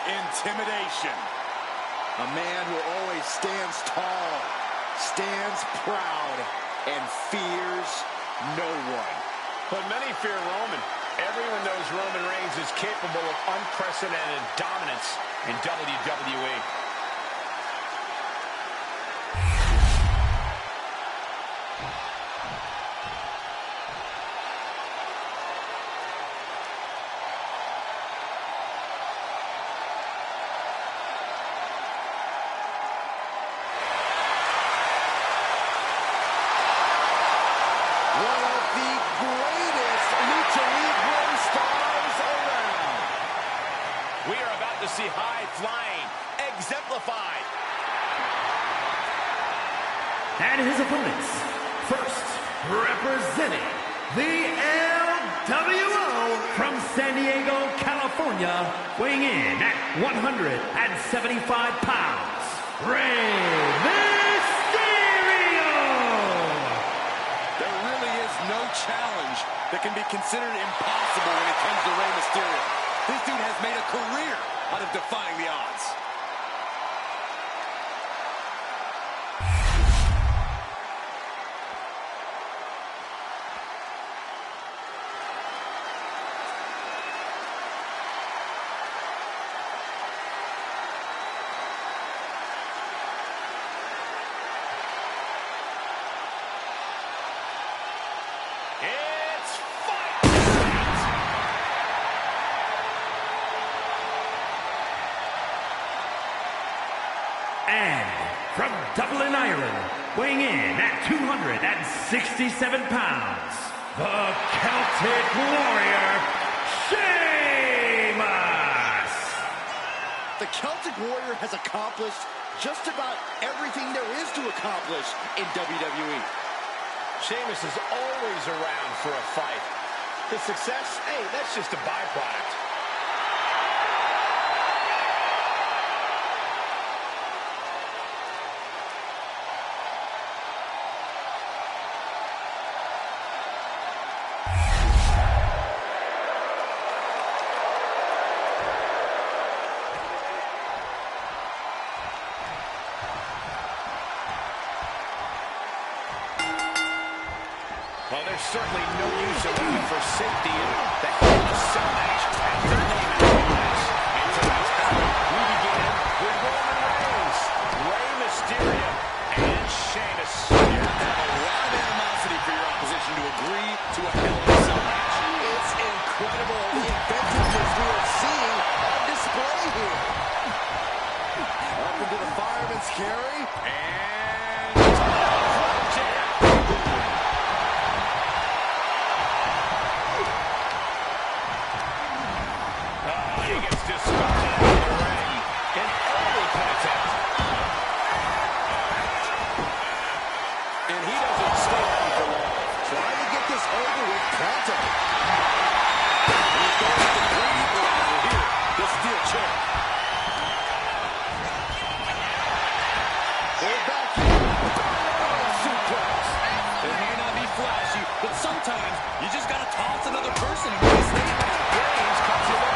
Intimidation. A man who always stands tall, stands proud, and fears no one. But many fear Roman. Everyone knows Roman Reigns is capable of unprecedented dominance in WWE. See high-flying, exemplified. And his opponents, first representing the LWO from San Diego, California, weighing in at 175 pounds, Rey Mysterio. There really is no challenge that can be considered impossible when it comes to Rey Mysterio. This dude has made a career out of defying the odds. It's fight! And from Dublin, Ireland, weighing in at 267 pounds, the Celtic Warrior, Sheamus! The Celtic Warrior has accomplished just about everything there is to accomplish in WWE. Sheamus is always around for a fight. The success, hey, that's just a byproduct. Well, there's certainly no use in looking for safety in the Hell in a Cell match after the name match. And tonight's battle, we begin with Roman Reigns, Rey Mysterio, and Sheamus. You have to have a lot of animosity for your opposition to agree to a Hell in a Cell match. It's incredible the inventiveness we are seeing on display here. Up into the fireman's carry. And jab. He gets discarded out of the ring. An elbow pin attempt. And he doesn't stay on for long. Trying to get this over with pronto. And he's going with the great equalizer here. The steel chair. They're back here. Suplex. It may not be flashy, but sometimes you just got to toss another person and get a snake back. Reigns cuts it away.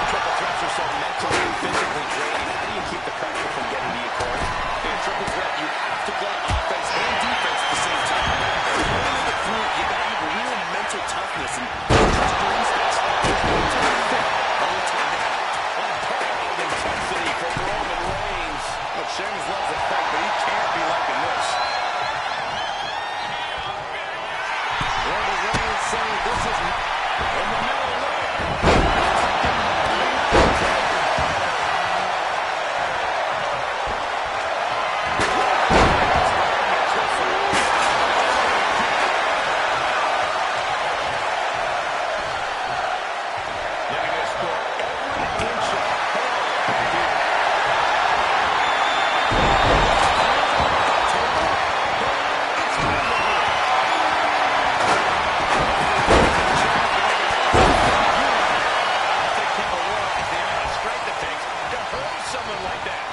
Triple threats are so mentally and physically draining. How do you keep the pressure from getting to you, Corey? In a triple threat, you have to play offense and defense at the same time. If you want to make it through it, you got to have real mental toughness and just brings this. There's no time to think, only time to act. Unparalleled intensity from Roman Reigns. Look, Sheamus loves to fight, but he can't be liking this. Roman Reigns saying this is in the middle of it. Letting this go every inch of hell here. They can't realize the amount of strength it takes to hurt someone like that.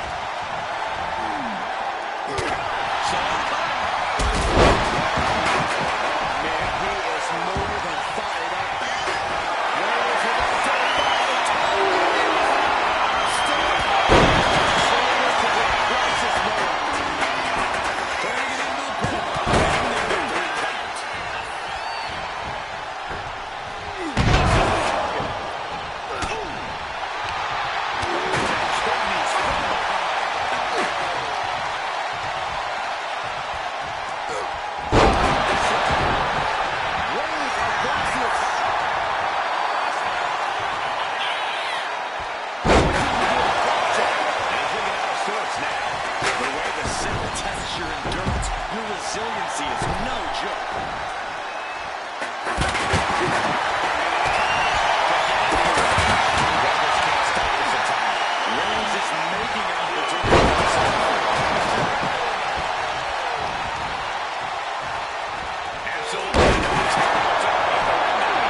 Man, he is more than fired up. Reigns with a double still Sheamus to the crisis moment. Turning it into a pin. And the victory count. Reigns avoids this. He's looking out of sorts now. The way the cell tests your endurance, your resiliency is no joke. Reigns is making an opportunity. Absolutely no time to right now.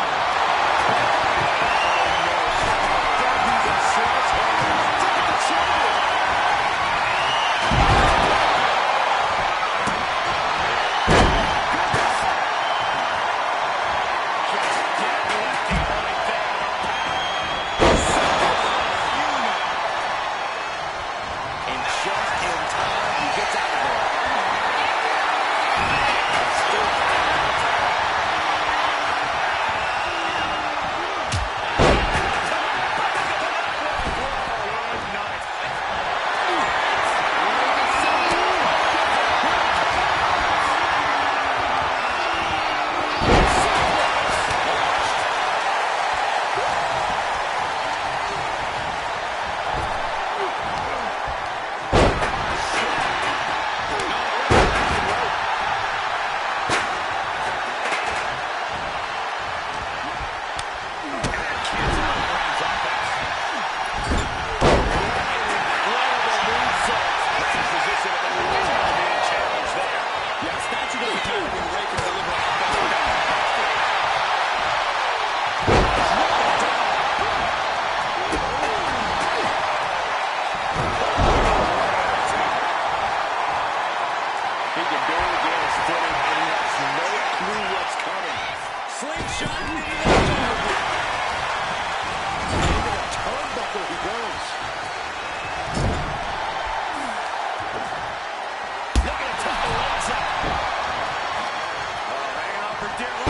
for dear life.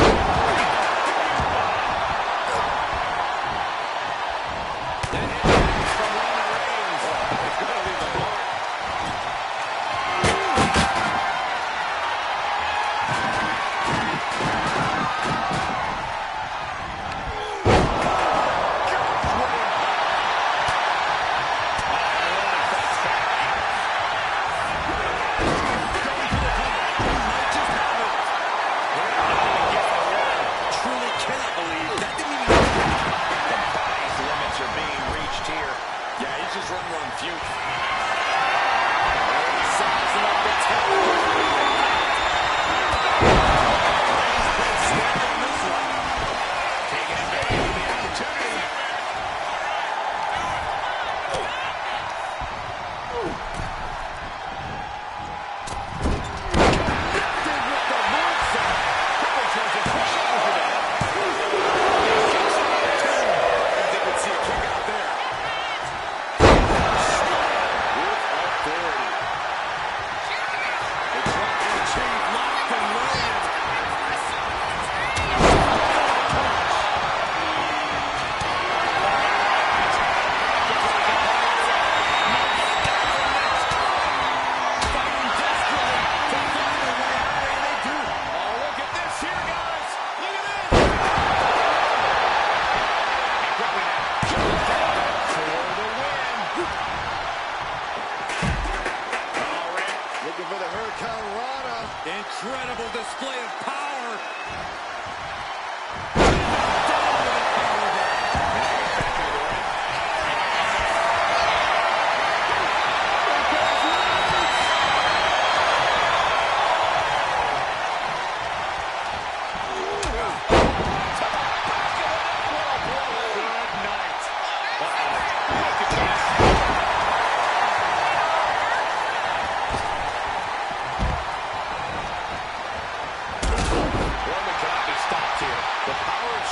That hit from Roman Reigns. It's going to leave a mark. Incredible display of power.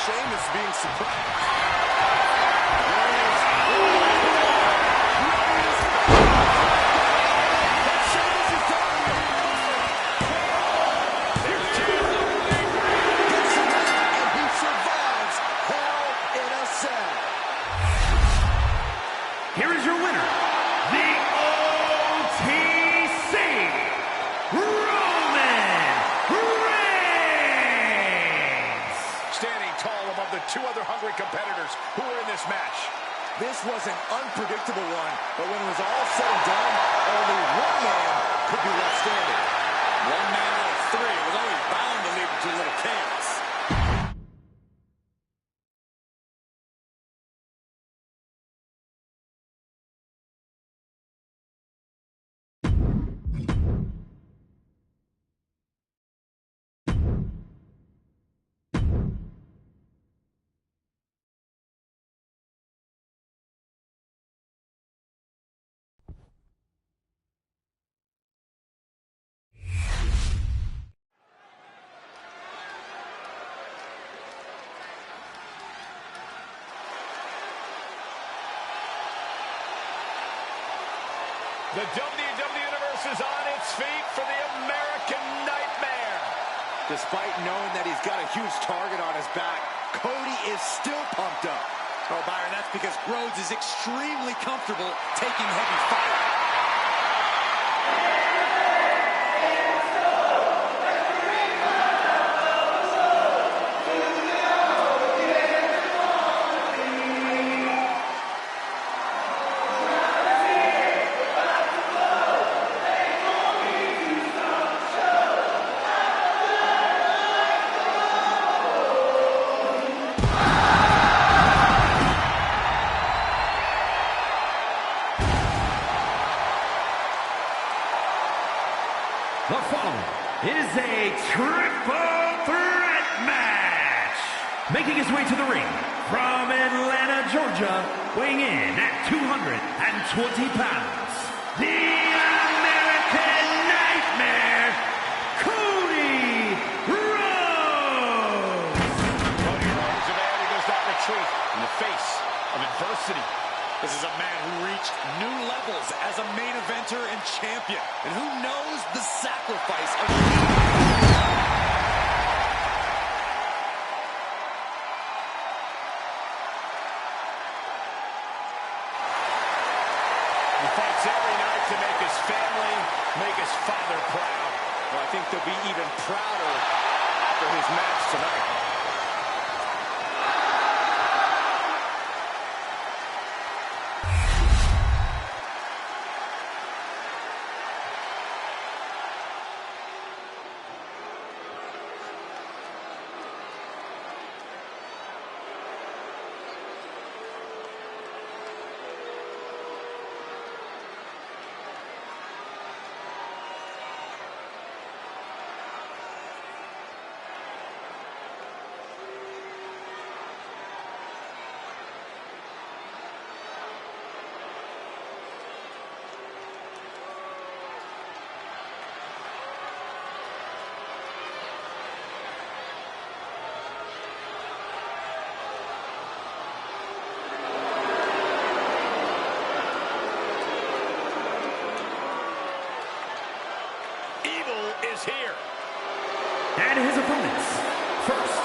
Sheamus being surprised. Here is your winner, the OTC, Roman Reigns! Standing tall above the two other hungry competitors who were in this match. This was an unpredictable one, but when it was all said and done, only one man could be left standing. One man out of three. It was always bound to lead to a little chaos. The WWE Universe is on its feet for the American Nightmare. Despite knowing that he's got a huge target on his back, Cody is still pumped up. Oh, Byron, that's because Rhodes is extremely comfortable taking heavy fire. The following is a triple threat match. Making his way to the ring from Atlanta, Georgia, weighing in at 220 pounds, the American Nightmare, Cody Rhodes. Cody Rhodes, a man who does not retreat in the face of adversity. This is a man who reached new levels as a main eventer and champion, and who knows the sacrifice of his match tonight. Is here. And his opponents. First,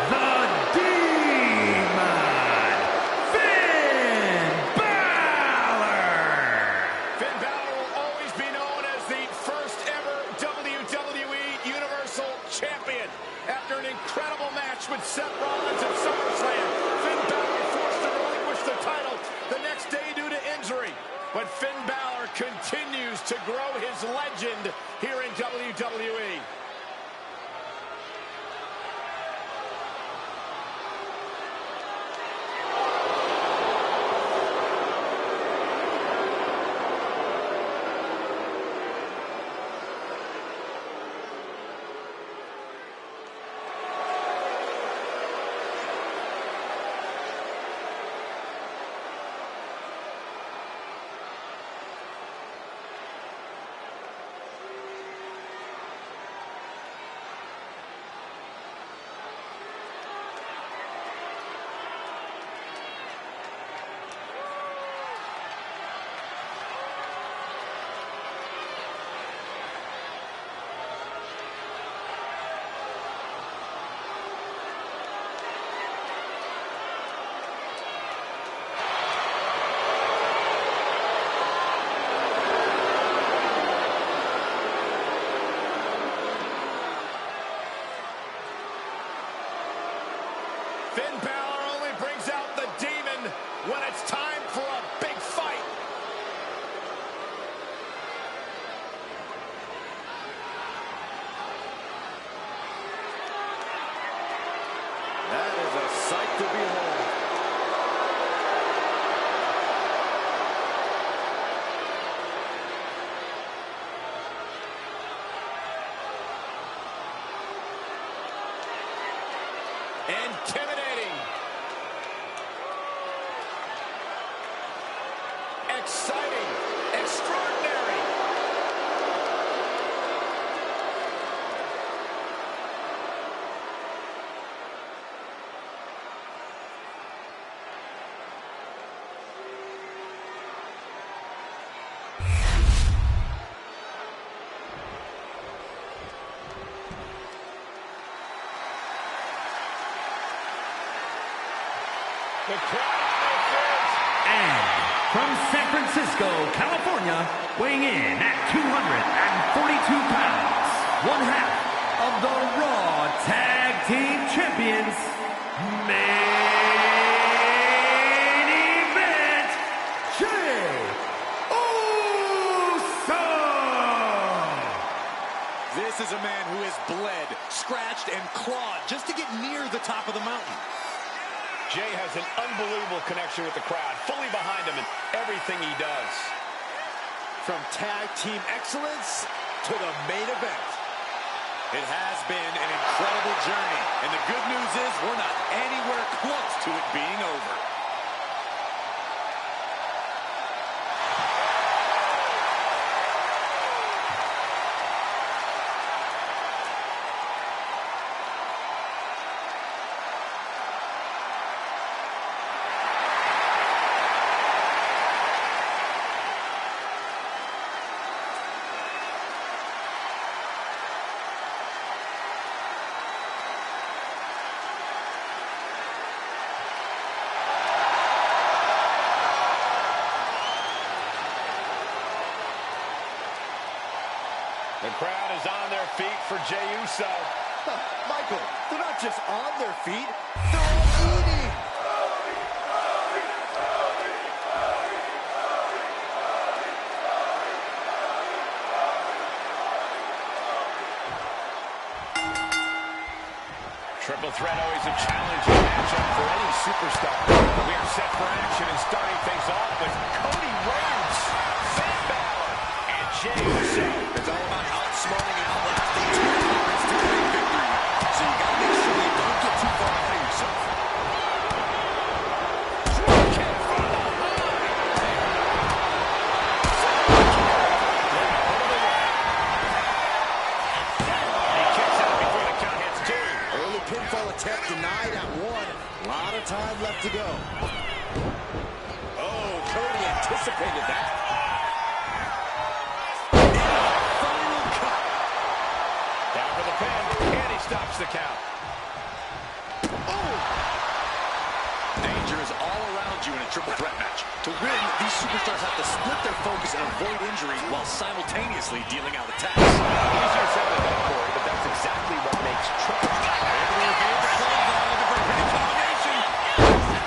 the Demon, Finn Balor. Finn Balor will always be known as the first ever WWE Universal Champion. After an incredible match with Seth Rollins at SummerSlam, Finn Balor forced to relinquish the title the next day due to injury. But Finn Balor continues to grow his legend here in WWE. Finn Balor only brings out the demon when it's time for a big fight. That is a sight to behold. Intimidating. Exciting. Extraordinary. The crowd. And from San Francisco, California, weighing in at 242 pounds, one half of the Raw Tag Team Champions, main event, Jey Uso! This is a man who has bled, scratched, and clawed just to get near the top of the mountain. Jey has an unbelievable connection with the crowd, fully behind him in everything he does. From tag team excellence to the main event. It has been an incredible journey, and the good news is we're not anywhere close to it being over. The crowd is on their feet for Jey Uso. Michael, just on their feet, they're all eating. Triple threat always a challenging matchup for any superstar. We are set for action and starting things off with Cody Rhodes, Finn Balor, and Jey Uso. It's all about outsmarting and outlasting two opponents to win victory. So you gotta make sure you don't get too far ahead of yourself. Pinfall attempt denied at one. A lot of time left to go. Oh, Cody anticipated that. Final cut. Down for the pin, and he stops the count. Oh! Danger is all around you in a triple threat match. To win, these superstars have to split their focus and avoid injury while simultaneously dealing out attacks. Easier said than done, Corey, but that's exactly what makes triple threat.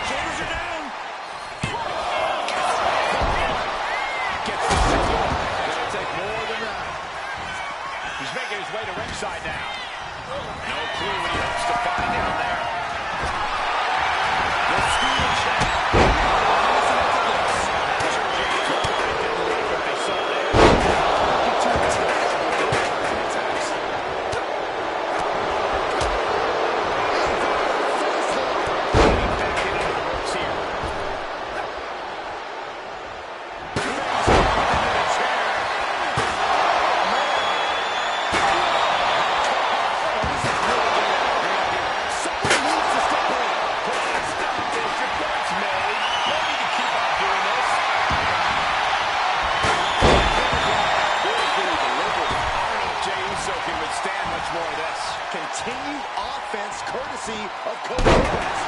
Shoulders are down. Gets the signal. Gonna take more than that. He's making his way to ringside now. No clue what he hopes to find down there. The steel chair. What they saw there. Continued offense courtesy of Cody Rhodes.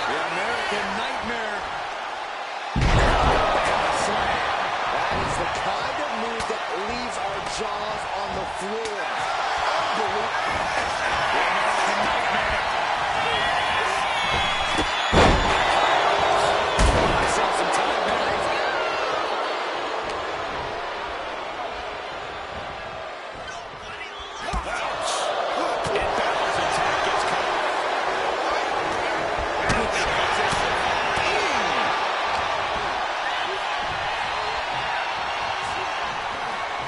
The American Nightmare. That is the kind of move that leaves our jaws on the floor. Unbelievable. The American Nightmare. Some time now.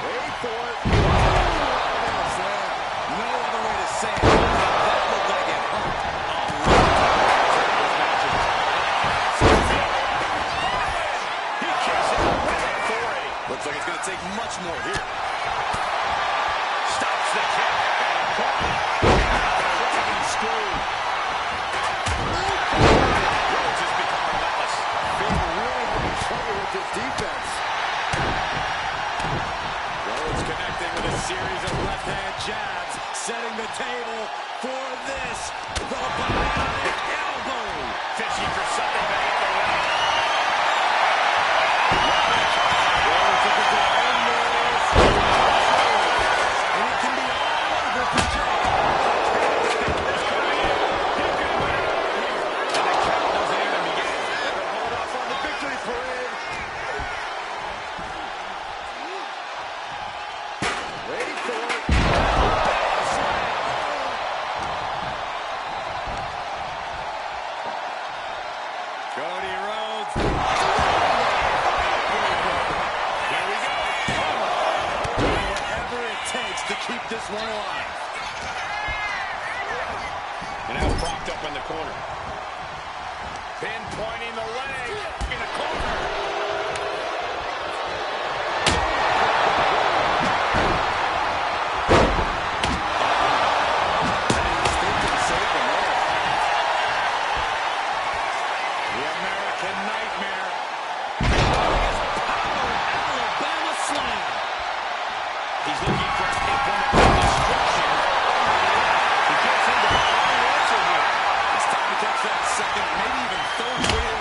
Wait for it. No other way to say it. That looked like it hurt. Looks like it's going to take much more here. Stops the kick. Dragon screw. Rhodes has become relentless. Being really having trouble with his defense. Rhodes connecting with a series of left-hand jabs, setting the table for this. The bionic elbow. Fishing for something to hit the ring. And it can be all over for Jey. And the count doesn't even begin. Hold off on the victory parade. Wait for it. Cody Rhodes. Here we go. Whatever it takes to keep this one alive. And now propped up in the corner. Pinpointing the leg in the corner. The American Nightmare. Power Alabama Slam. He's looking for an implement of destruction. He gets into the answer here. It's time to catch that second, maybe even third wave.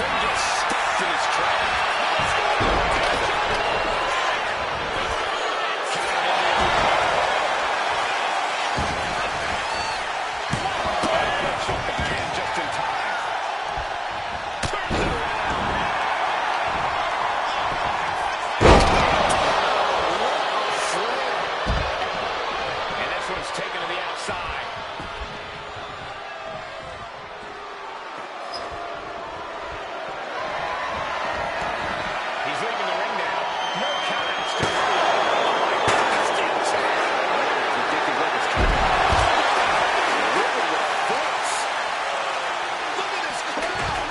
Sting just stopped in his tracks. Just in time. And this one's taken to the outside. He's leaving the ring now. No count out still. Oh my God, steel chair. Predicting what was coming. Ripping with force. Look at this crowd.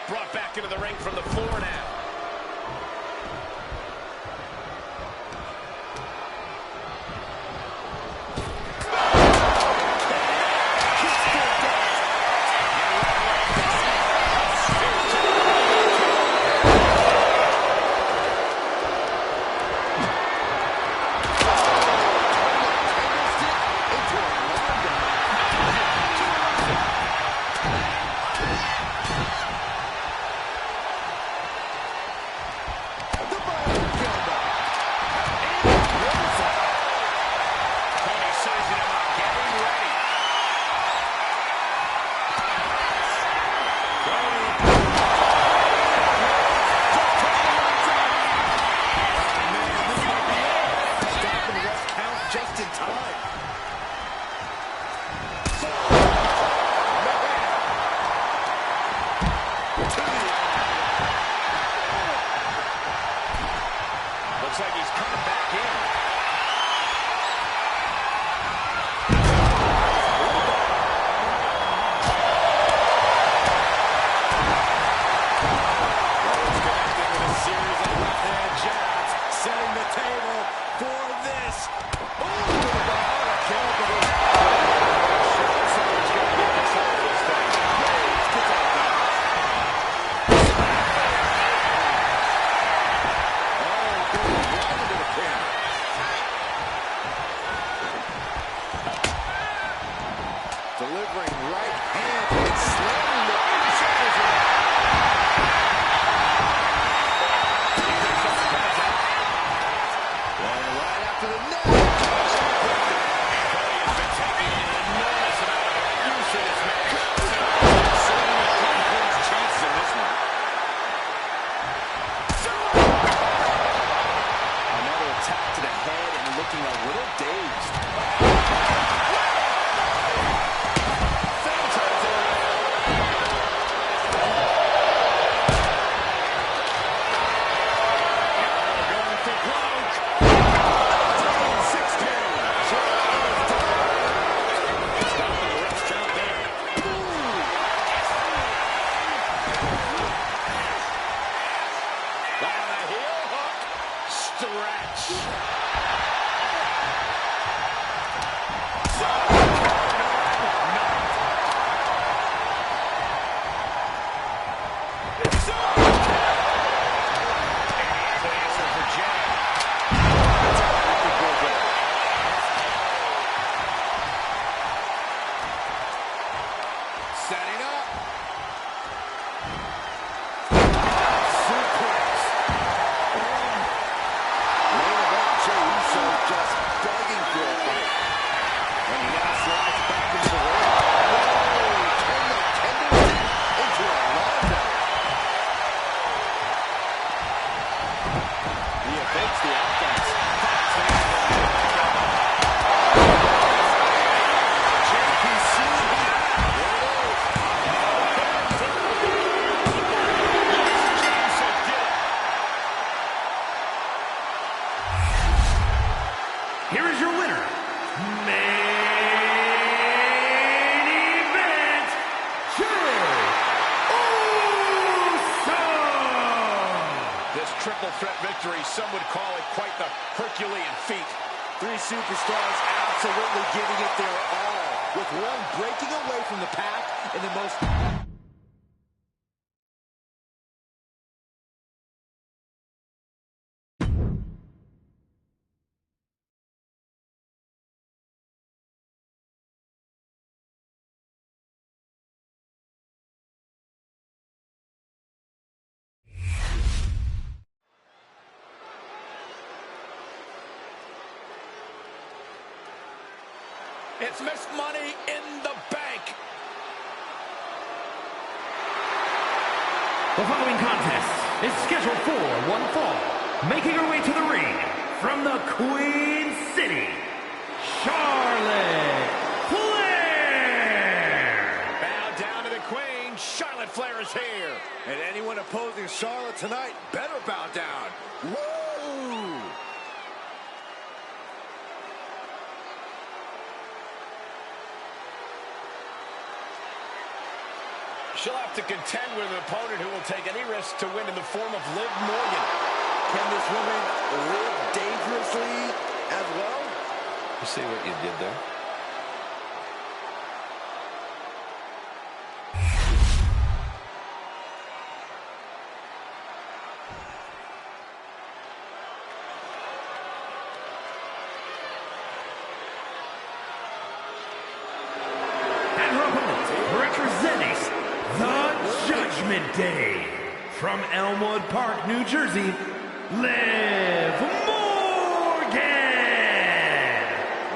Brought back into the ring from the floor now. feet. Three superstars absolutely giving it their all, with one breaking away from the pack in the most... It's Miss Money in the Bank. The following contest is scheduled for one fall. Making her way to the ring from the Queen City, Charlotte Flair. Bow down to the Queen. Charlotte Flair is here. And anyone opposing Charlotte tonight better bow down. Woo! She'll have to contend with an opponent who will take any risk to win in the form of Liv Morgan. Can this woman live dangerously as well? You see what you did there? And her opponent, representing the Judgment Day, from Elmwood Park, New Jersey, Liv Morgan.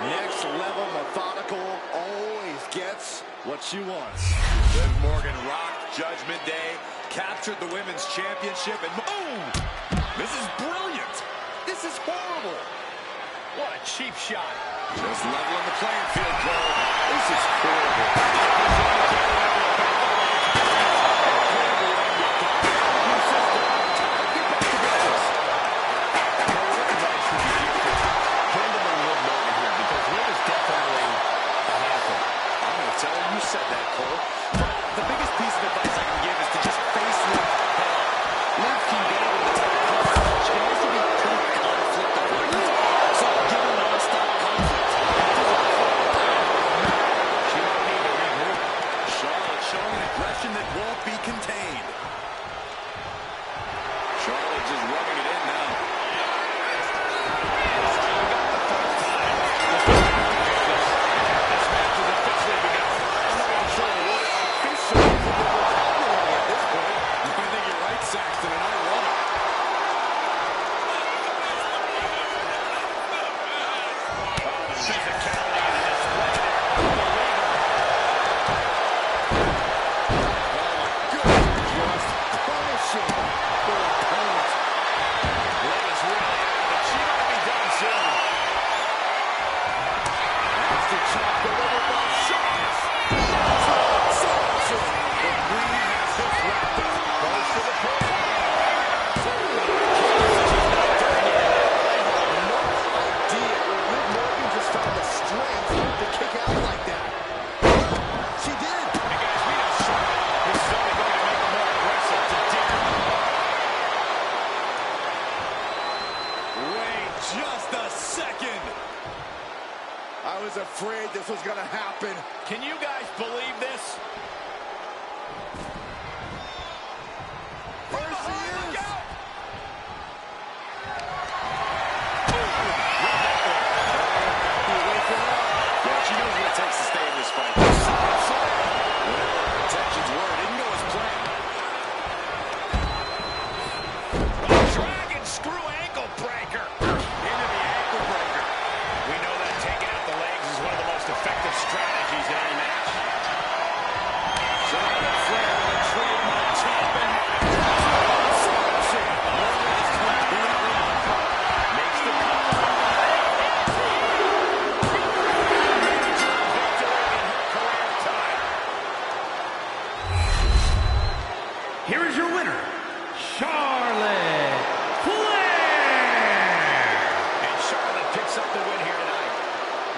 Next level methodical, always gets what she wants. Liv Morgan rocked Judgment Day, captured the Women's Championship, and boom! This is brilliant! This is horrible. What a cheap shot. Just leveling the playing field, Cole. This is horrible. You said that, Cole. But the biggest piece of advice I can give is to just face Liv head on. Liv can get over the type of conflict. She can also be pretty conflict avoidant. So give her non-stop conflict. She might need to regroup. Charlotte showing an aggression that won't be contained. Charlotte just rubbing it in now. Saxton, and I love it. Oh, the physicality in this play. Just punishing their opponent. Liv is really out, but she might be done soon. That's the chop delivered by Charlotte. The Queen has this wrapped up. Goes for the pin. I was afraid this was going to happen. Can you guys believe this? There she is. Yeah, she knows what it takes to stay in this fight. Whatever her intentions were, it didn't go as planned. Dragon screw ankle breaker. Into the ankle breaker. We know that taking out the legs is one of the most effective strategies in any match. Charlotte Flair on a trademark chopping. Makes the cover. Here is your winner, Charlotte Flair. And Charlotte picks up the win here tonight.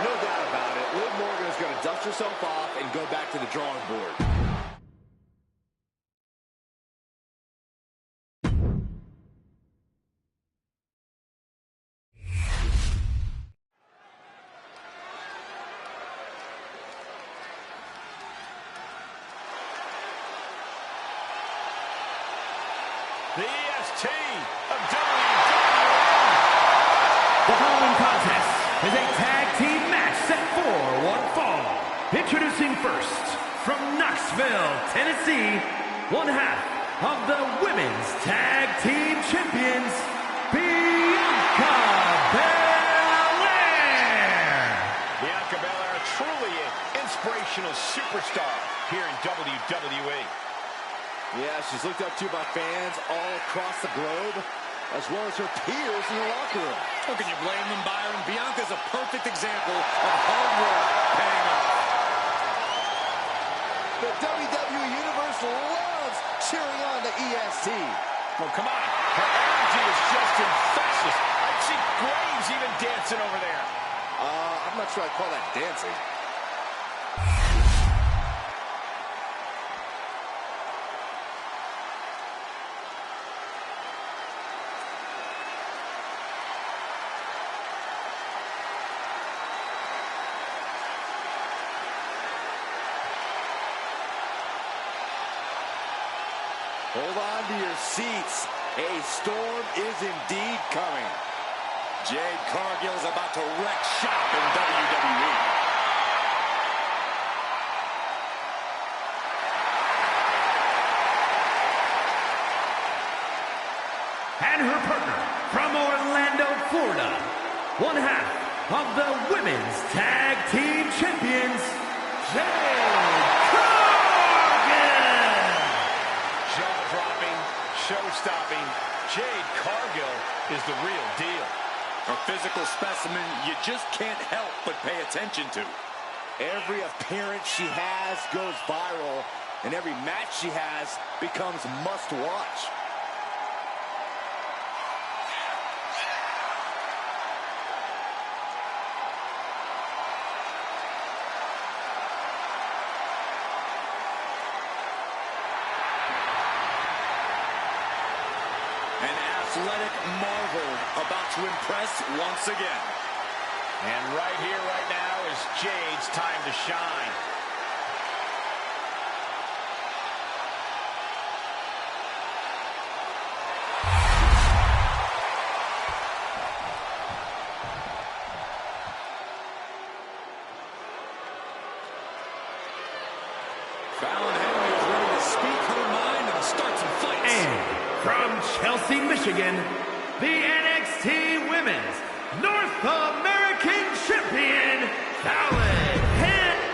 No doubt about it. Liv Morgan is going to dust herself off and go back to the drawing board. The EST of WWE. The following contest is a tag team match set for one fall. Introducing first, from Knoxville, Tennessee, one half of the Women's Tag Team Champions, Bianca Belair. Bianca Belair, truly an inspirational superstar here in WWE. Yeah, she's looked up to by fans all across the globe, as well as her peers in the locker room. How can you blame them, Byron? Bianca's a perfect example of hard work paying off. The WWE Universe loves cheering on the EST. Oh, come on. Her energy is just infectious. I'd see Graves even dancing over there. I'm not sure I'd call that dancing. Hold on to your seats. A storm is indeed coming. Jade Cargill's about to wreck shop in WWE. And her partner from Orlando, Florida, one half of the Women's Tag Team Champions, Jade Cargill. Jaw-dropping, show-stopping, Jade Cargill is the real deal. A physical specimen you just can't help but pay attention to. Every appearance she has goes viral, and every match she has becomes must-watch. An athletic marvel about to impress once again. And right here, right now is Jade's time to shine. Fallon Henley is ready to speak her mind and start some fights. And from Chelsea, Michigan, the NXT Women's North American Champion, Fallon Henley.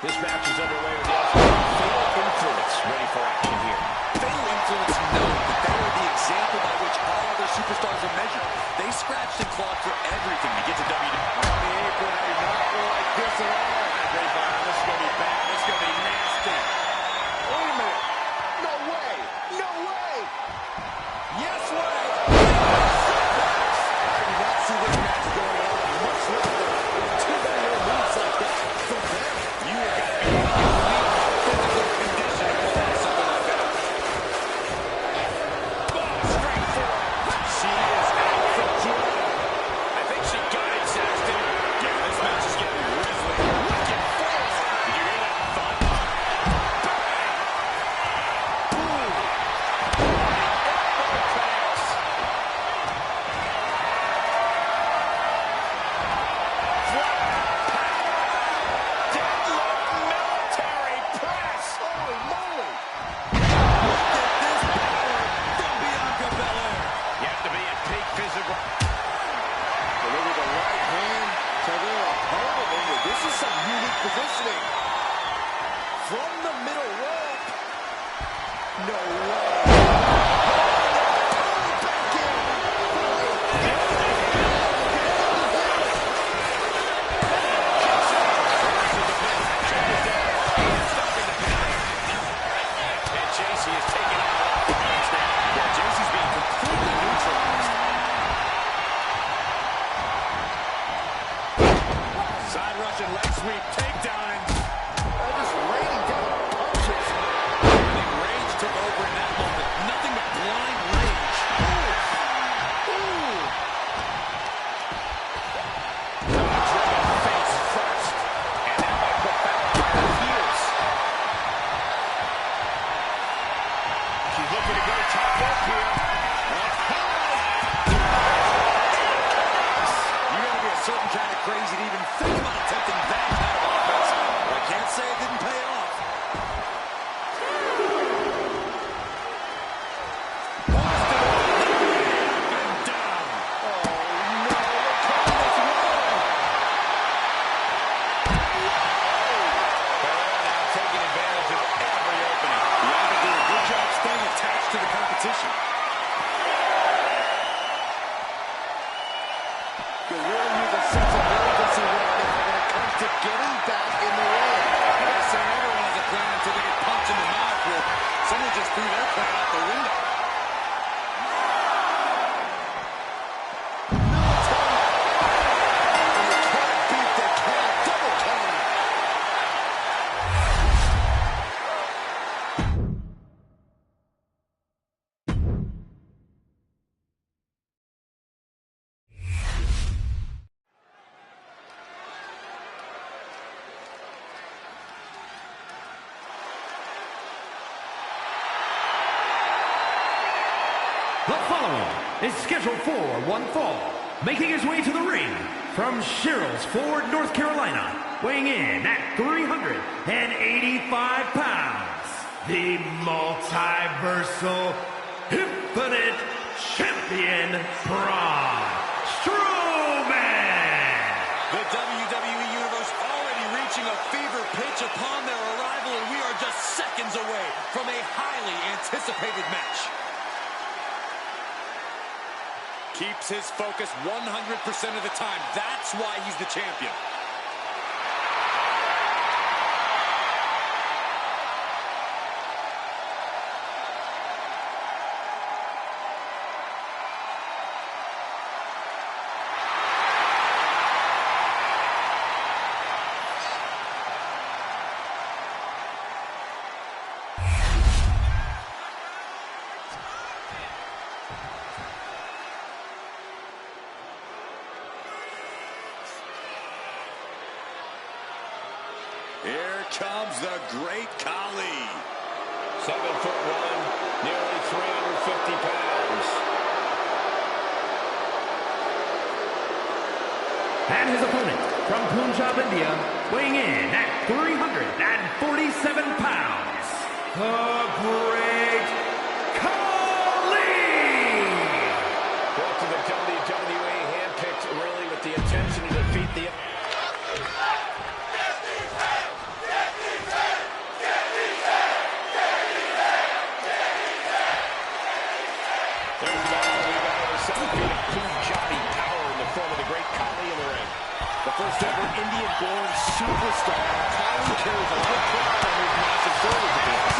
This match is underway with the Fatal Influence ready for action here. Fatal Influence know that they are the example by which all other superstars are measured. They scratched and clawed for everything to get to WWE. On the apron, I did not feel like this at all. This is going to be bad. This is going to be nasty. Wait a minute. No way. No way. Yes way. I do not see this match going on much longer with two more moves like that from them. You have got to be in physical condition to pull off something like that. Straight forward. She is out for Jade. I think she got it, Saxton. Yeah, this match is getting grisly. Wicked force. Did you hear that thud? Deadlift military press. Holy moly. Look at this power from Bianca Belair. You have to be in peak physical. Deliver the right hand to their opponent. And this is some unique positioning. From the middle rope. No way. Back And JC is taking on all points now. Yeah, JC's being completely neutralized. Side Russian leg sweep, takedown, and just raining down punches. I think rage took over in that moment. Nothing but blind rage. Driven face first. The following is scheduled for one fall, making his way to the ring from Sherrills Ford, North Carolina, weighing in at 385 pounds, the multiversal infinite champion, Braun Strowman. The WWE Universe already reaching a fever pitch upon their arrival, and we are just seconds away from a highly anticipated match. Keeps his focus 100% of the time. That's why he's the champion. Here comes the Great Khali. 7'1", nearly 350 pounds. And his opponent from Punjab, India, weighing in at 347 pounds, the Great Khali. Brought to the WWE, handpicked really with the intention to defeat the... Punjabi power in the form of the Great Khali in the ring. The first ever Indian-born superstar, Khali carries a lot of pride on his massive shoulders of his.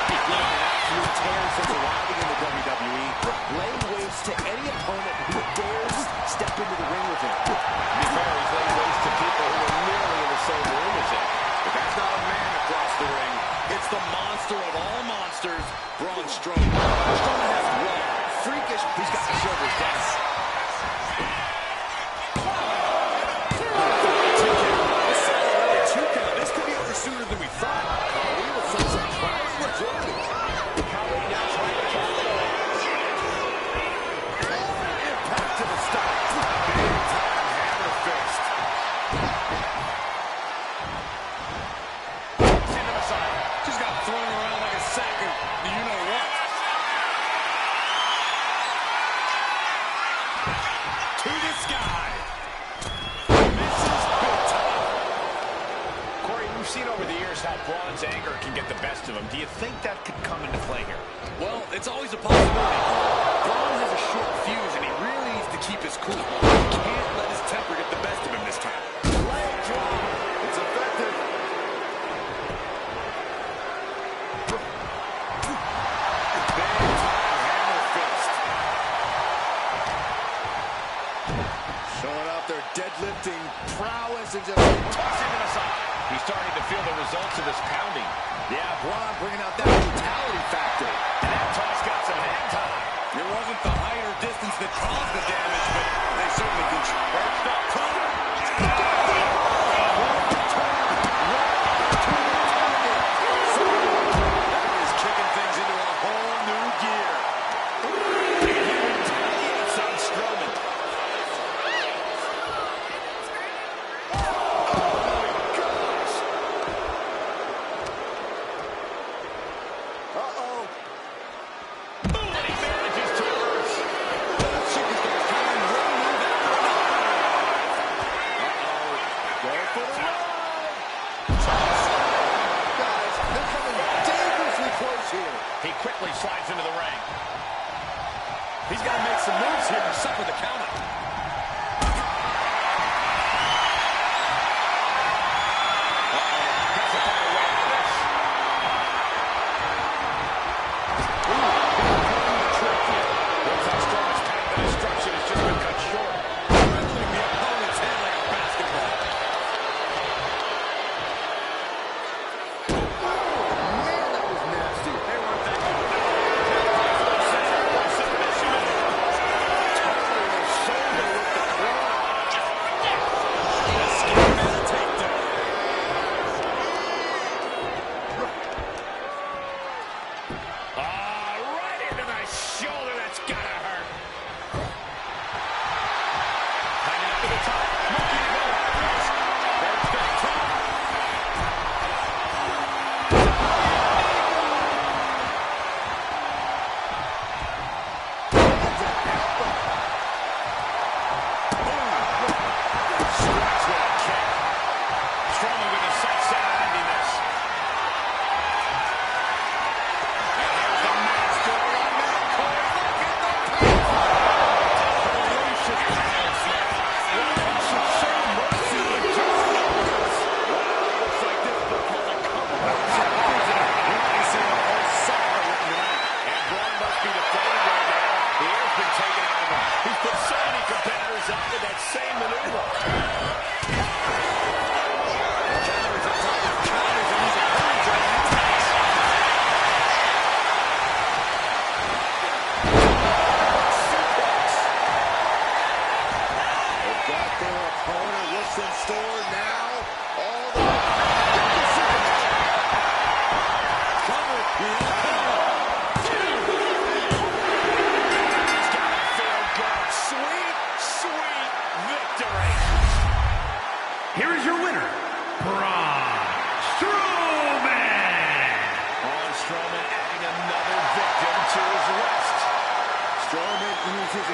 He's been on an absolute tear since arriving in the WWE, laying waste to any opponent who dares step into the ring with him. To be fair, he's laying waste to people who are nearly in the same room as him. But that's not a man across the ring. It's the monster of all monsters, Braun Strowman. Strowman has one freakish. He's got the shoulders down. This could be over sooner than we thought. We will see surprising agility. Khali now trying to capitalize. Impact to the stomach. Big time hammer fist. Into the side. Just got thrown around like a sack of you-know-what. To the sky. Misses big time. Corey, we've seen over the years how Braun's anger can get the best of him. Do you think that could come into play here? Well, it's always a possibility. Braun has a short fuse, and he really needs to keep his cool. He can't let his temper get the best of him this time. Leg drop. It's effective. Big time hammer fist. Showing off their deadlifting prowess and just Toss into the side. He's starting to feel the results of this pounding. yeah, Braun bringing out that brutality factor. And that toss got some hand time. It wasn't the height or distance that caused the damage, but they certainly contributed. That is kicking things into a whole new gear. He retaliates on Strowman. Uh-oh. And he manages to reverse. Superstars trying one move after another. Go for the run. Guys, they're coming dangerously close here. He quickly slides into the ring. He's got to make some moves here to suffer the countout. Has to find a way out of this. Looks like Strowman's path to destruction has just been cut short. Wrestling the opponent's head like a basketball. Man, that was nasty. They weren't that good. Submission. Totally so Strowman uses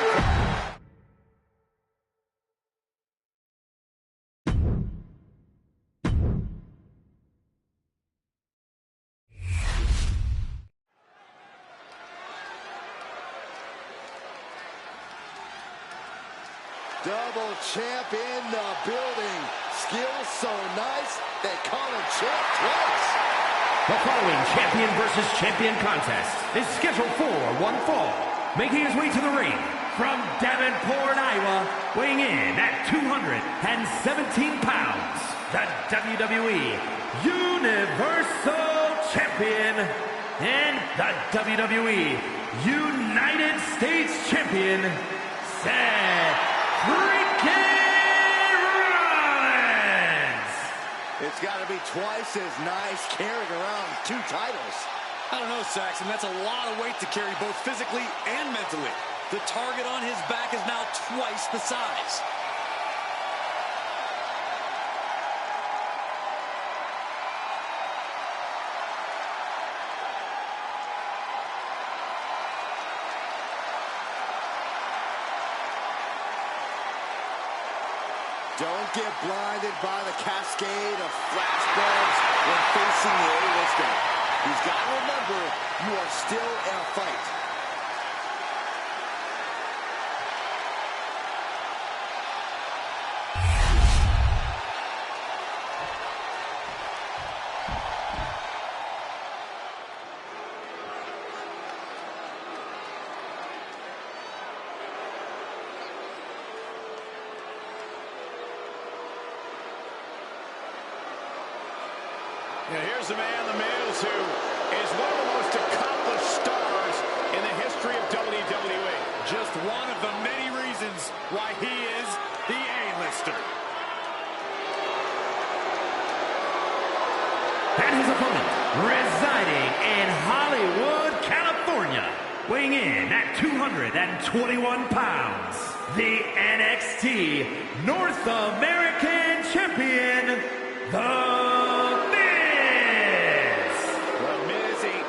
double champ in the building. Skills so nice, they call him champ twice. The following champion versus champion contest is scheduled for one fall. Making his way to the ring from Davenport, Iowa, weighing in at 217 pounds, the WWE Universal Champion and the WWE United States Champion, Seth freaking Rollins! It's got to be twice as nice carrying around two titles. I don't know, Saxton. That's a lot of weight to carry both physically and mentally. The target on his back is now twice the size. Don't get blinded by the cascade of flashbulbs when facing the A-lister. He's got to remember, you are still in a fight. Now here's the man, The Miz, who is one of the most accomplished stars in the history of WWE. Just one of the many reasons why he is the A-lister. And his opponent, residing in Hollywood, California, weighing in at 221 pounds, the NXT North American Champion, The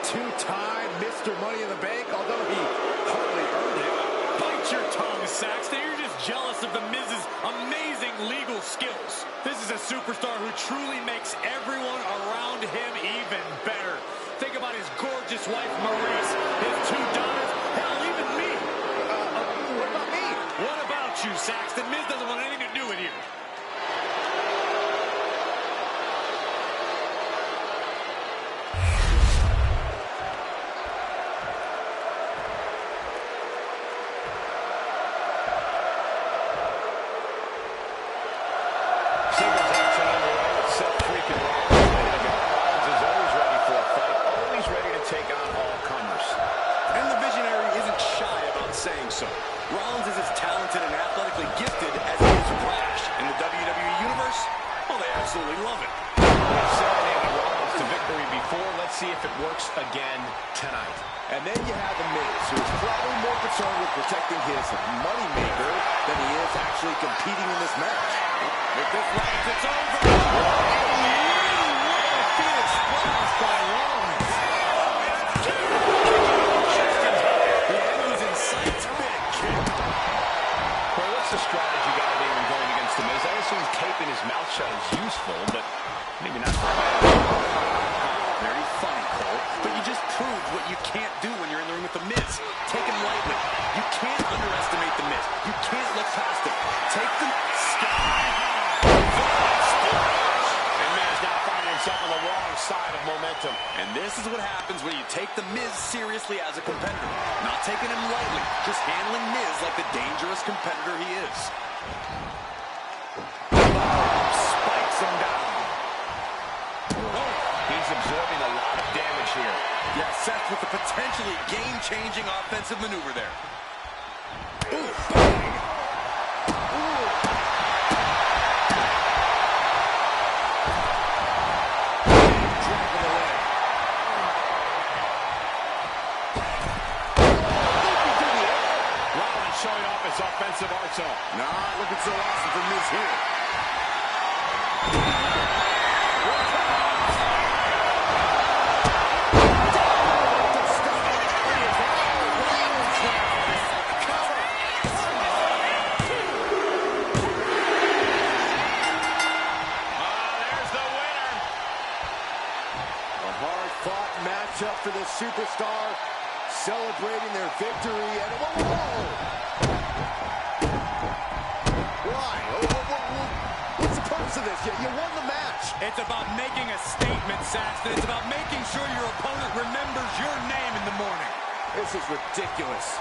Two-time Mr. Money in the Bank, although he hardly earned it. Bite your tongue, Saxton. You're just jealous of The Miz's amazing legal skills. This is a superstar who truly makes everyone around him even better. Think about his gorgeous wife, Maurice, his two daughters, hell, even me. What about me? What about you, Saxton? Miz doesn't want anything to do with you. So, Rollins is as talented and athletically gifted as he is brash. In the WWE Universe, well, they absolutely love it. We've serenaded Rollins to victory before. Let's see if it works again tonight. And then you have The Miz, who is probably more concerned with protecting his moneymaker than he is actually competing in this match. If this lands, it's over. Phoenix Splash by Rollins. The strategy got to be when going against The Miz. I assume taping his mouth shut is useful, but maybe not for him. Very funny, Cole. But you just proved what you can't do when you're in the ring with The Miz. Take him lightly. You can't underestimate The Miz. You can't look past him. Take them sky high. And Miz now finding himself on the wrong side of momentum. And this is what happens when you take The Miz seriously as a competitor. Not taking him lightly, just handling Miz like the dangerous competitor he is. Spikes him down. Oh, he's absorbing a lot of damage here. Yeah, Seth with a potentially game-changing offensive maneuver there. Ooh, bang! Showing off his offensive arsenal. Not looking so awesome for Miz here. superstar celebrating their victory. And whoa! Why? What's the purpose of this? You won the match. It's about making a statement, Saxton. It's about making sure your opponent remembers your name in the morning. This is ridiculous.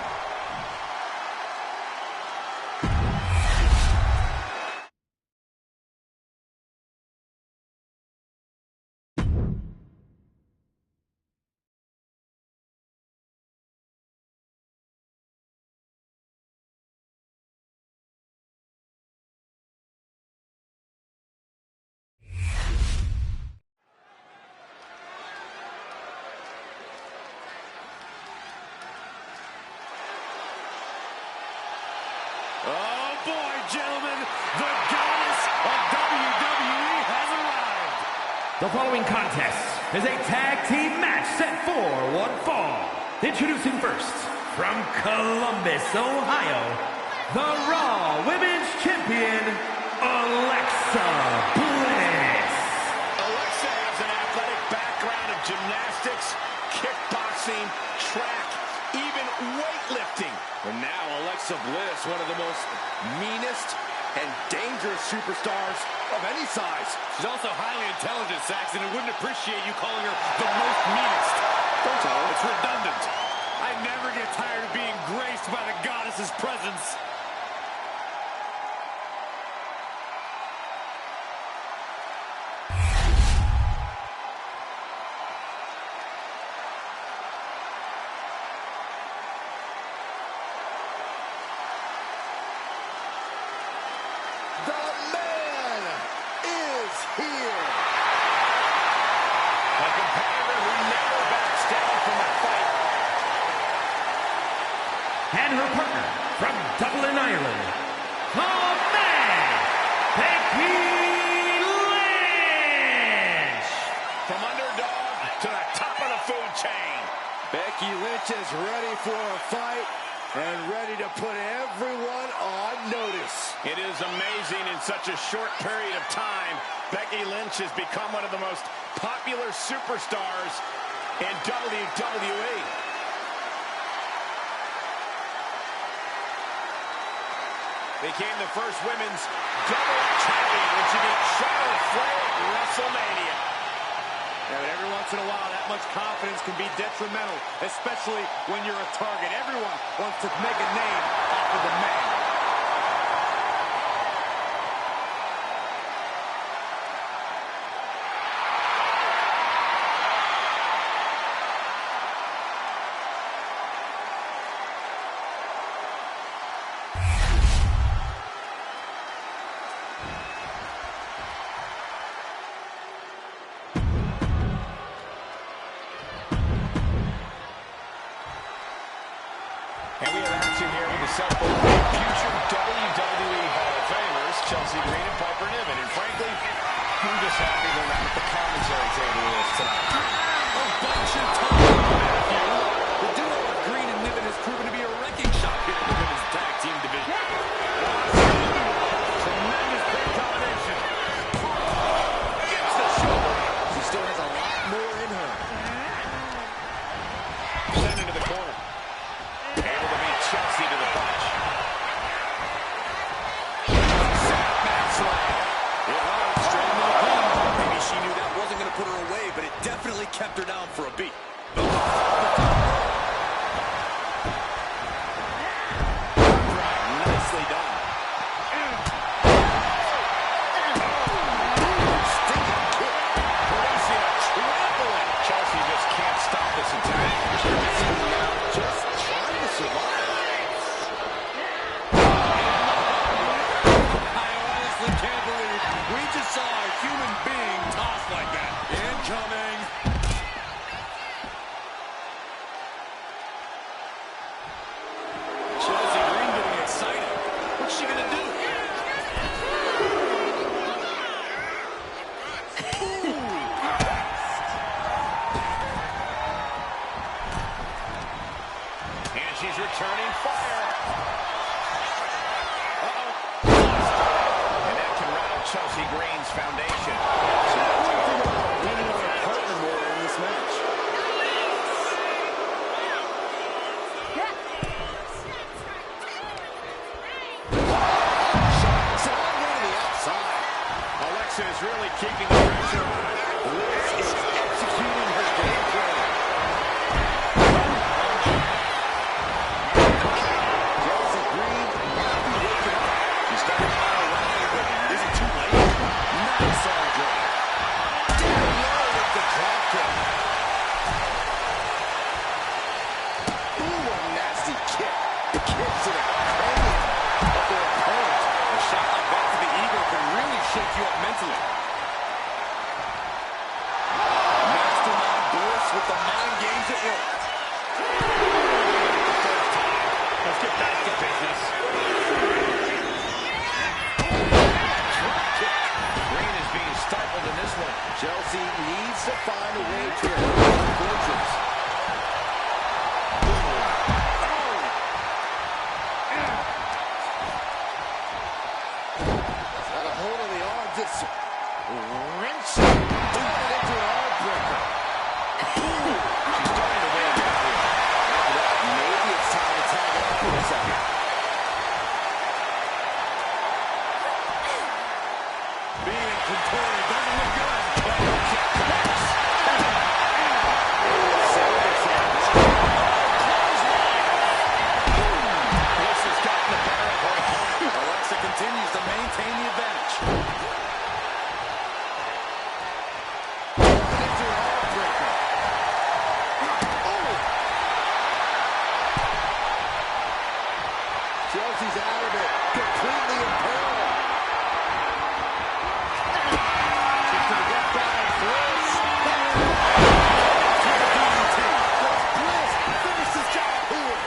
Oh, boy, gentlemen, the goddess of WWE has arrived. The following contest is a tag team match set for one fall. Introducing first, from Columbus, Ohio, the Raw Women's Champion, Alexa Bliss. Alexa has an athletic background of gymnastics, kickboxing, track, even weightlifting. And now Alexa Bliss, one of the most meanest and dangerous superstars of any size. She's also highly intelligent, Saxton, and wouldn't appreciate you calling her the most meanest. Don't tell her. It's redundant. I never get tired of being graced by the goddess's presence. The man is here. A competitor who never backs down from a fight. And her partner, from Dublin, Ireland, the man, Becky Lynch. From underdog to the top of the food chain. Becky Lynch is ready for a fight and ready to put everyone on notice. It is amazing in such a short period of time, Becky Lynch has become one of the most popular superstars in WWE. Became the first women's double champion when she beat Charlotte Flair at WrestleMania. Yeah, but every once in a while, that much confidence can be detrimental, especially when you're a target. Everyone wants to make a name off of the man. And we have action here with the self-proclaimed future WWE Hall of Famers, Chelsea Green and Piper Niven. And frankly, I'm just happy they're not at the commentary table with us tonight. A bunch of time, Matthew. The duo of Green and Niven has proven to be a wrecking shop here in the women's tag team division. Tremendous big combination. Gets the shoulder. She still has a lot more in her. Sent into the corner. Able to beat Chelsea to the punch. Snapback slam. It hurt straight into the corner. Maybe she knew that wasn't going to put her away, but it definitely kept her down for a beat. Nicely done. Stinging kick. Felicia trampling. Chelsea just can't stop this attack. Just trying to survive. I honestly can't believe we just saw a human being tossed like that. Incoming. Chelsea Green getting excited. What's she gonna do? And she's returning fire. Uh-oh. And that can rattle Chelsea Green's foundation. One thing about winning our partner more in this match. is really keeping the pressure on. Liz is executing her game plan. Chelsea Green might be waking up. She's starting to fire away, but is it too late? Nice arm drag. Down low with the drop kick. Ooh, a nasty kick. The kick to the cranium of their opponent. A shot like that to the ego can really shake you up mentally. Mastermind Bliss with the mind games at work. Let's get back to business. Drop kick. Green is being stifled in this one. Chelsea needs to find a way to avoid the fortress. Got a hold of the arm, just wrenching. Throwing it into an arm breaker. She's starting to wear down here. After that, maybe it's time to tag it up for a second. Being contorted doesn't look good. Kick connects. Bliss has gotten the better of her opponent. Alexa continues to maintain the advantage. Into an arm breaker. Chelsea's out of it. Completely impaled. She's going to get down. Bliss. Bliss finishes job here.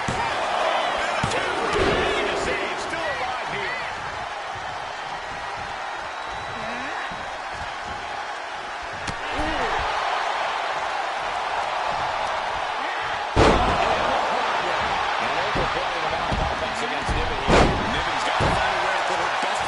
Making a save. Still alive here. And overplaying amount of offense against Niven here. Niven's got to find a way to put her best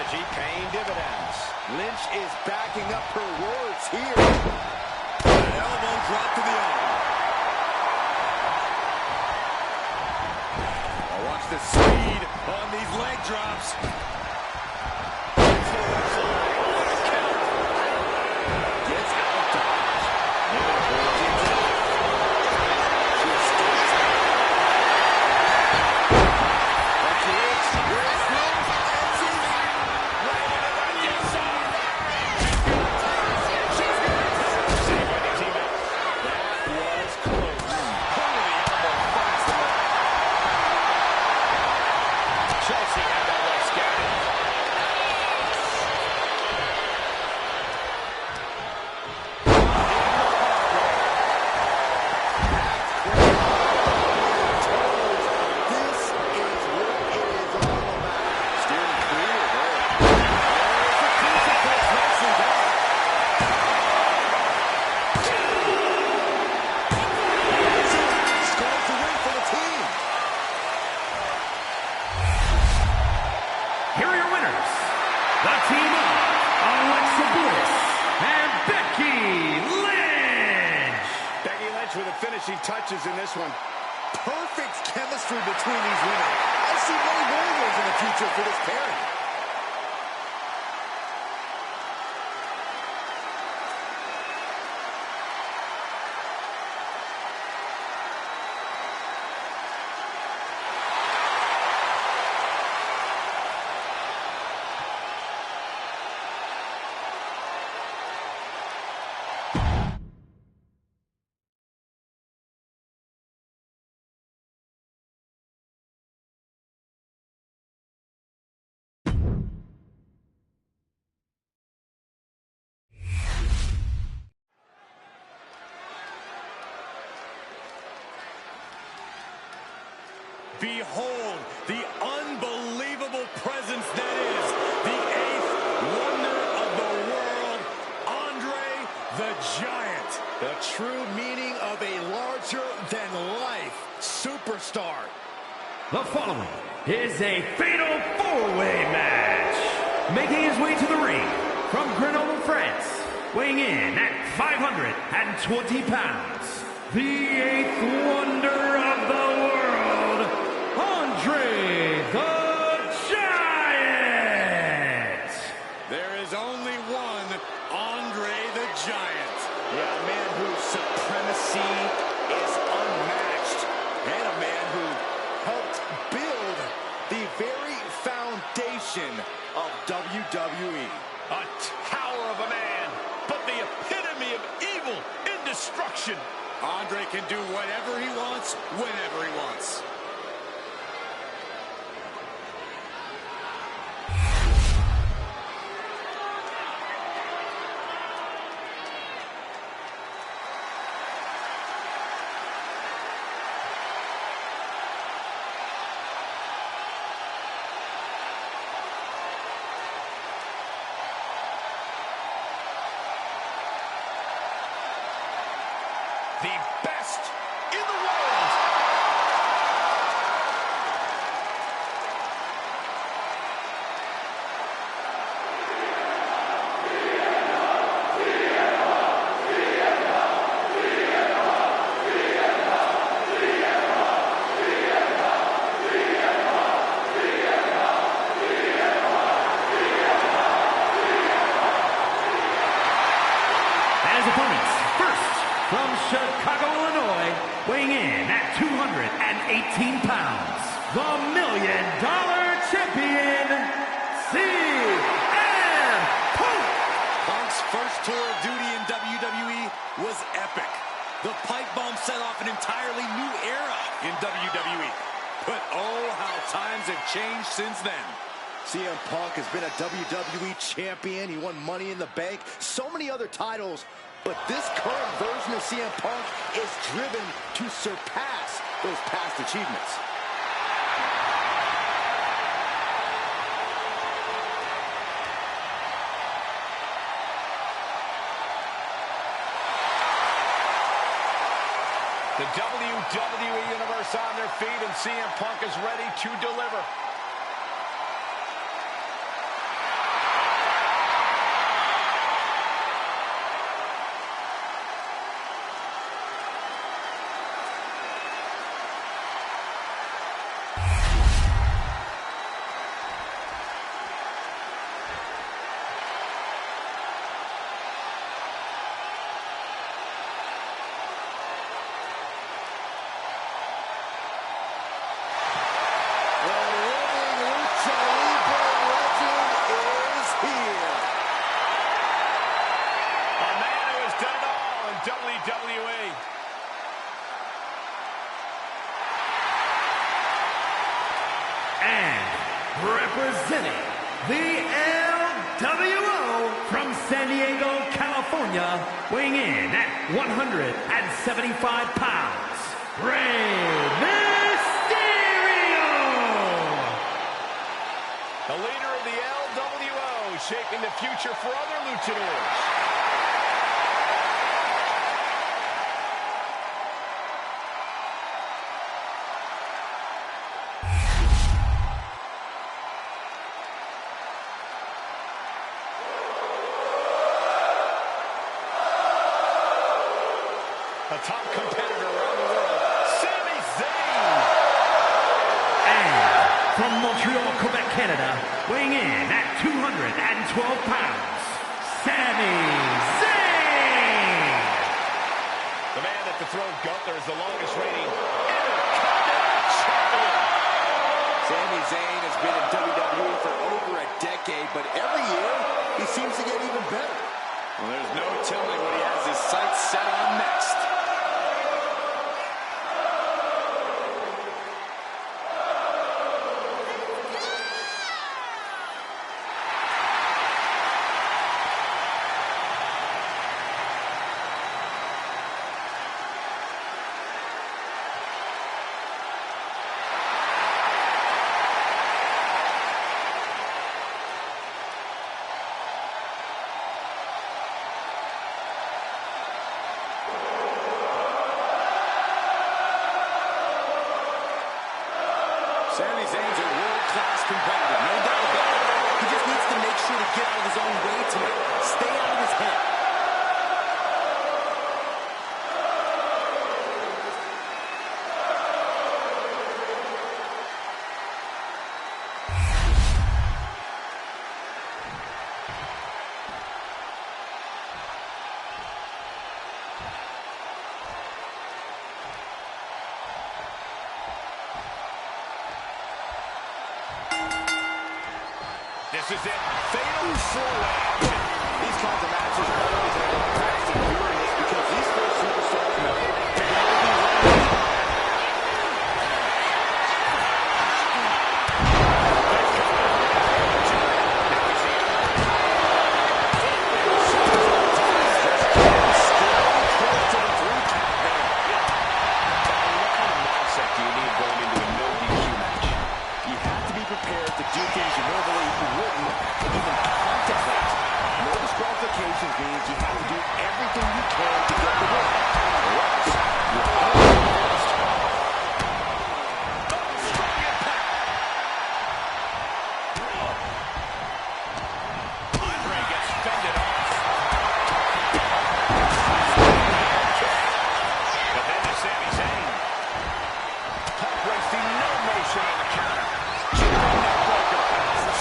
strategy paying dividends. Lynch is backing up her words here. An elbow drop to the arm. Watch the speed on these leg drops. Gets out dodge. She escapes. But she is. Where's Lynch? And she's right into the yes, sir. She's going to save by the teammate. That was close. Holy elbow fast enough. Chelsea had that well scouted. This is what it is all about. Steering clear there. There's a crucifix. Nicely done. Scores the win for the team. Here are your winners, the team of Alexa Bliss and Becky Lynch. Becky Lynch with the finishing touches in this one. Perfect chemistry between these women. I see many more wins in the future for this pairing. Behold the unbelievable presence that is the eighth wonder of the world, Andre the Giant. The true meaning of a larger-than-life superstar. The following is a fatal four-way match. Making his way to the ring from Grenoble, France, weighing in at 520 pounds, the eighth wonder of the world, Andre the Giant. There is only one Andre the Giant. Yeah, a man whose supremacy is unmatched. And a man who helped build the very foundation of WWE. A tower of a man, but the epitome of evil in destruction. Andre can do whatever he wants, whenever he wants. The best in the world. And his opponents, first from Chicago, Illinois, weighing in at 218 pounds, the $1 Million Champion, CM Punk. Punk's first tour of duty in WWE was epic. The pipe bomb set off an entirely new era in WWE. But oh, how times have changed since then. CM Punk has been a WWE champion. He won Money in the Bank, so many other titles. But this current version of CM Punk is driven to surpass those past achievements. The WWE Universe on their feet, and CM Punk is ready to deliver. California, weighing in at 175 pounds, Rey Mysterio! The leader of the LWO, shaping the future for other luchadors. A top competitor around the world, Sami Zayn. And from Montreal, Quebec, Canada, weighing in at 212 pounds, Sami Zayn. The man at the Throne Gunther is the longest reigning Intercontinental Champion. Sami Zayn has been in WWE for over a decade, but every year he seems to get even better. Well, there's no telling what he has his sights set on next. Sami Zayn's a world-class competitor, no doubt about it. He just needs to make sure to get out of his own way tonight. Stay out of his head. This is it. Fatal four-way action. These kinds of matches are always going to be fast and furious because these four superstars know they can only be one. Means you have to do everything you can to get the win. Or else you're only lost. Strong impact. Andre gets fended off. But then to Sami Zayn. Wasting no motion on the counter. Chipping that breaker passes.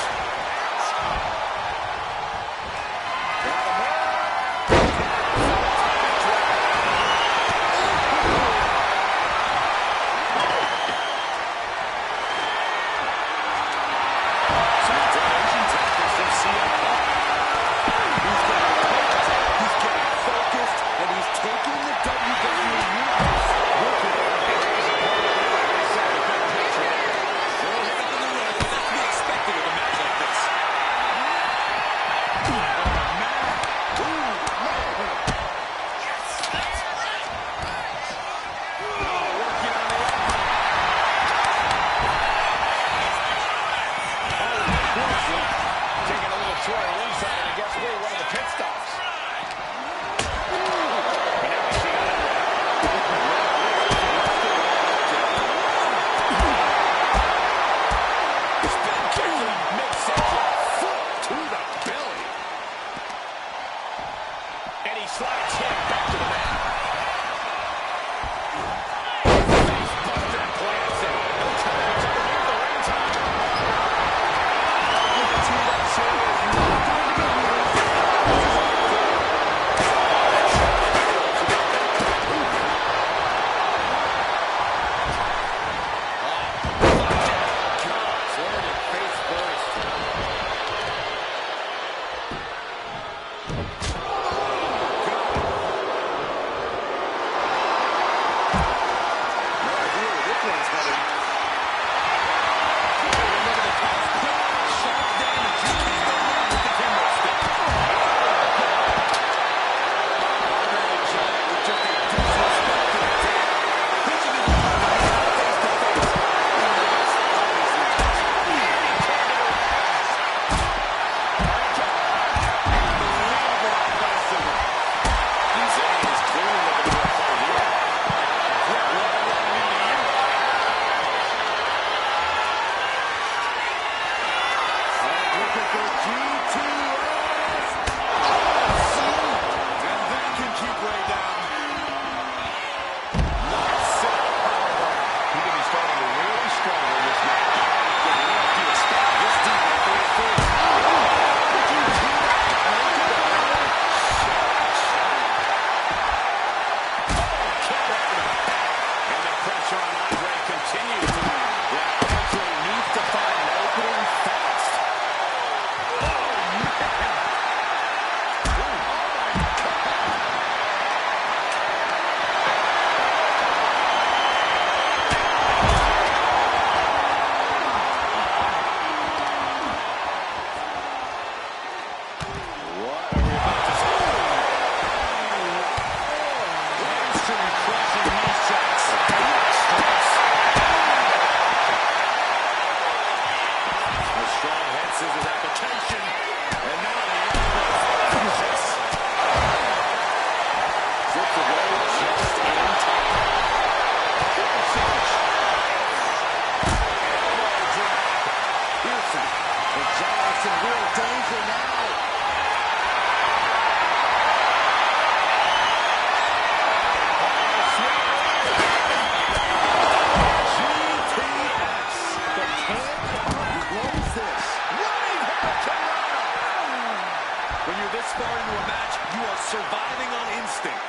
this far into a match, you are surviving on instinct.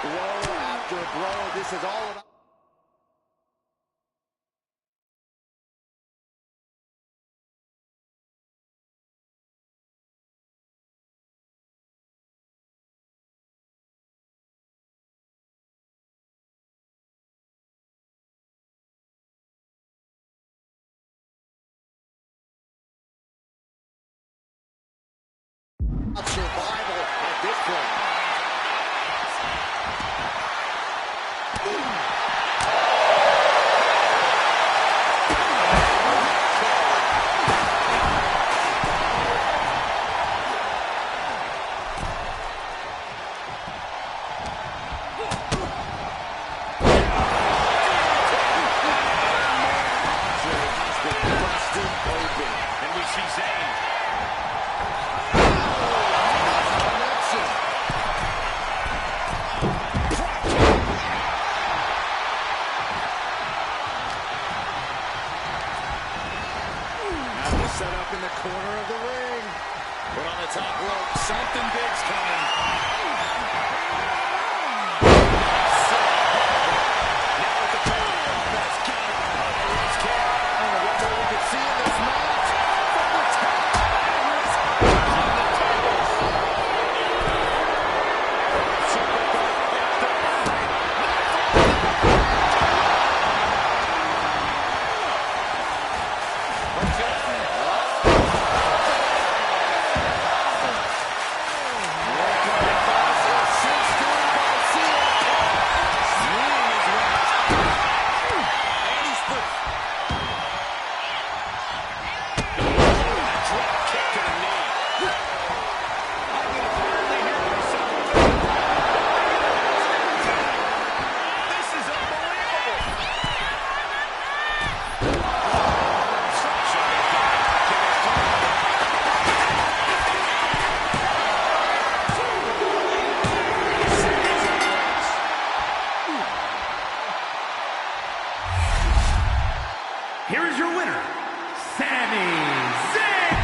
Blow after blow. This is all about... survival at this point. And we see Zayn. Set up in the corner of the ring. But on the top rope, something big's coming. Now with the power, that's got to be high-risk here. I don't know what more we can see in this match. From the top. Risk on the tables. Superstar after Here is your winner, Sami Zayn!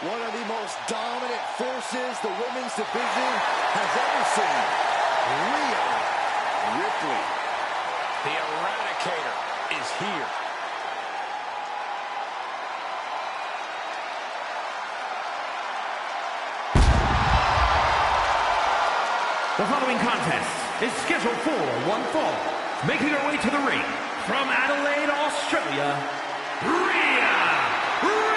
One of the most dominant forces the women's division has ever seen. Rhea Ripley. The Eradicator is here. The following contest is scheduled for one fall. Making her way to the ring from Adelaide, Australia, Rhea Ripley!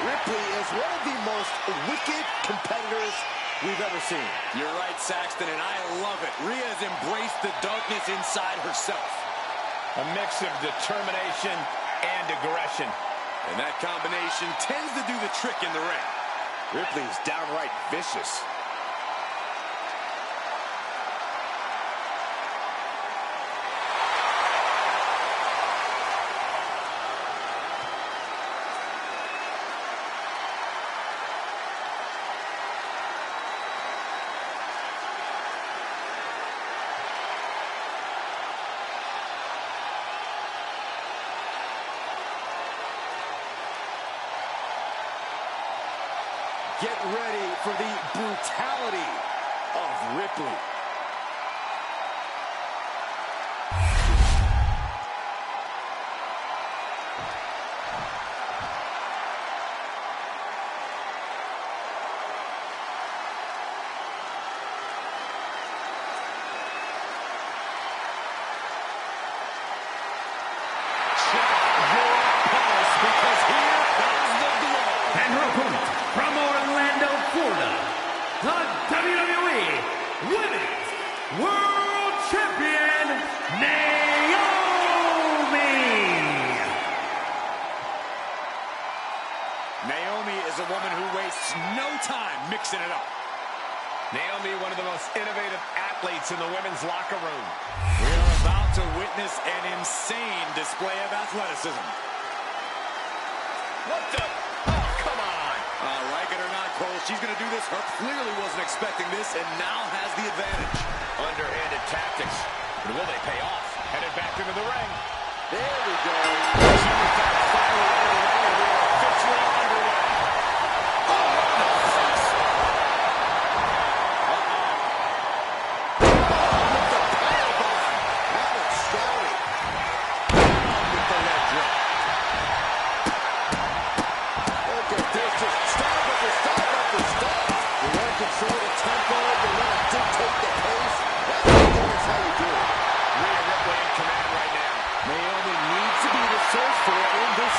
Ripley is one of the most wicked competitors we've ever seen. You're right, Saxton, and I love it. Rhea has embraced the darkness inside herself. A mix of determination and aggression. And that combination tends to do the trick in the ring. Ripley's downright vicious. Get ready for the brutality of Ripley. Check your pulse, because here comes the blow. And her opponent from Orlando, Florida, the WWE Women's World Champion, Naomi! Naomi is a woman who wastes no time mixing it up. Naomi, one of the most innovative athletes in the women's locker room. We are About to witness an insane display of athleticism. What the? Oh, come on. Like it or not, Cole, she's going to do this. Her clearly wasn't expecting this and now has the advantage. Underhanded tactics. But will they pay off? Headed back into the ring. There we go. She was back finally into the ring, and we are officially underway.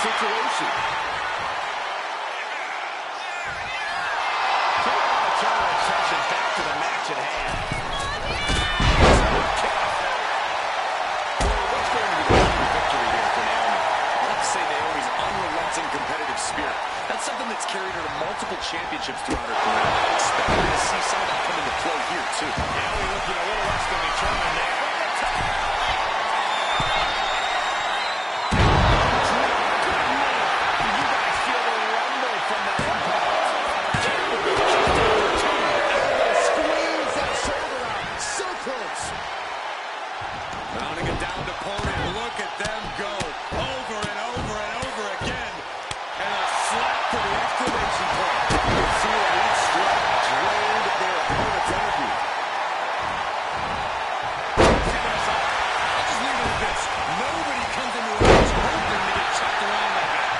Situation. Turn our attention back to the match at hand. What's going to be the key victory here for Naomi? I like to say Naomi's unrelenting competitive spirit. That's something that's carried her to multiple championships throughout her career. I expect her to see some of that come into play here, too. Naomi looking a little less than determined there. Mounting a downed opponent. Look at them go. Over and over and over again. And a slap to the exclamation point. You can see that each strike drained their opponent's energy. I'll just leave it at this. Nobody comes into a match hoping to get chucked around like that.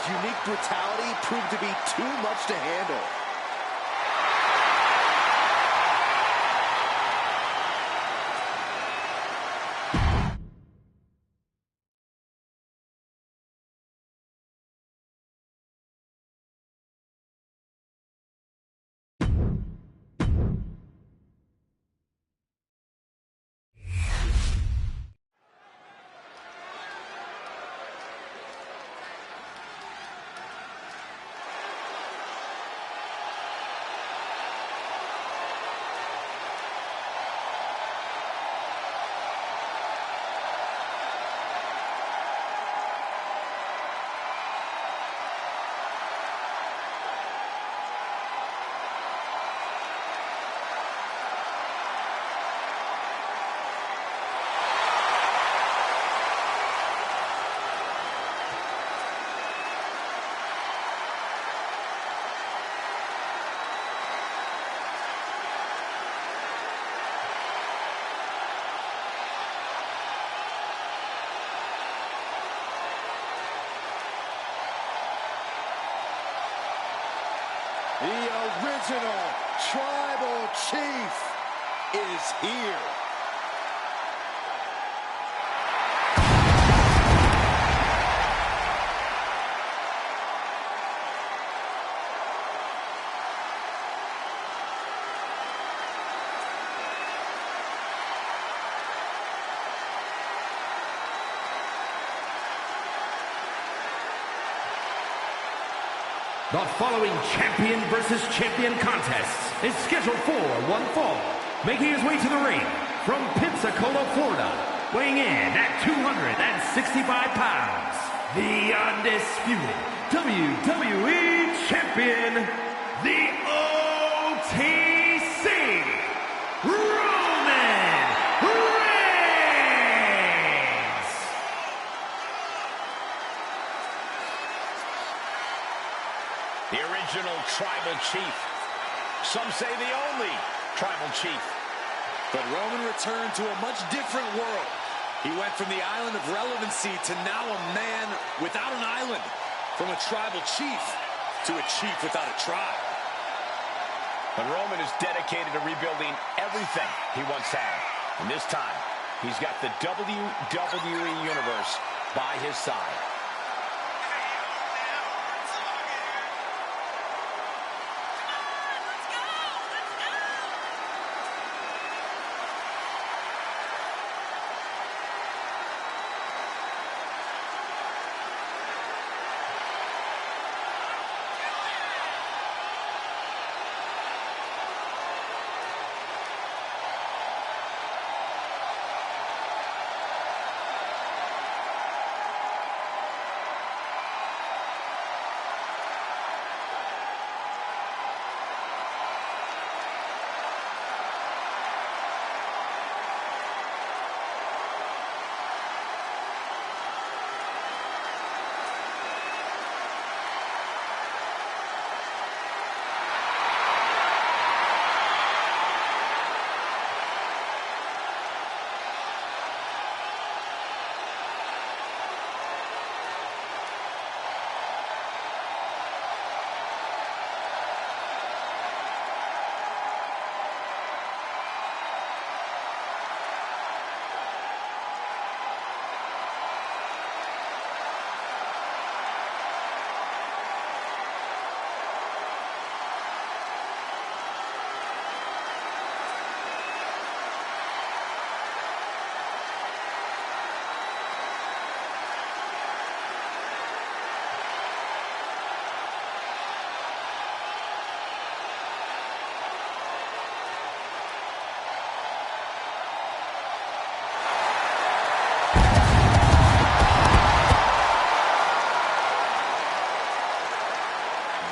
unique brutality proved to be too much to handle. The original Tribal Chief is here. The following champion versus champion contest is scheduled for one fall. Making his way to the ring from Pensacola, Florida, weighing in at 265 pounds, the undisputed WWE Champion, the OTC, Roman Reigns! The original Tribal Chief. Some say the only Tribal Chief. But Roman returned to a much different world. He went from the island of relevancy to now a man without an island. From a Tribal Chief to a chief without a tribe. But Roman is dedicated to rebuilding everything he once had. And this time, he's got the WWE Universe by his side.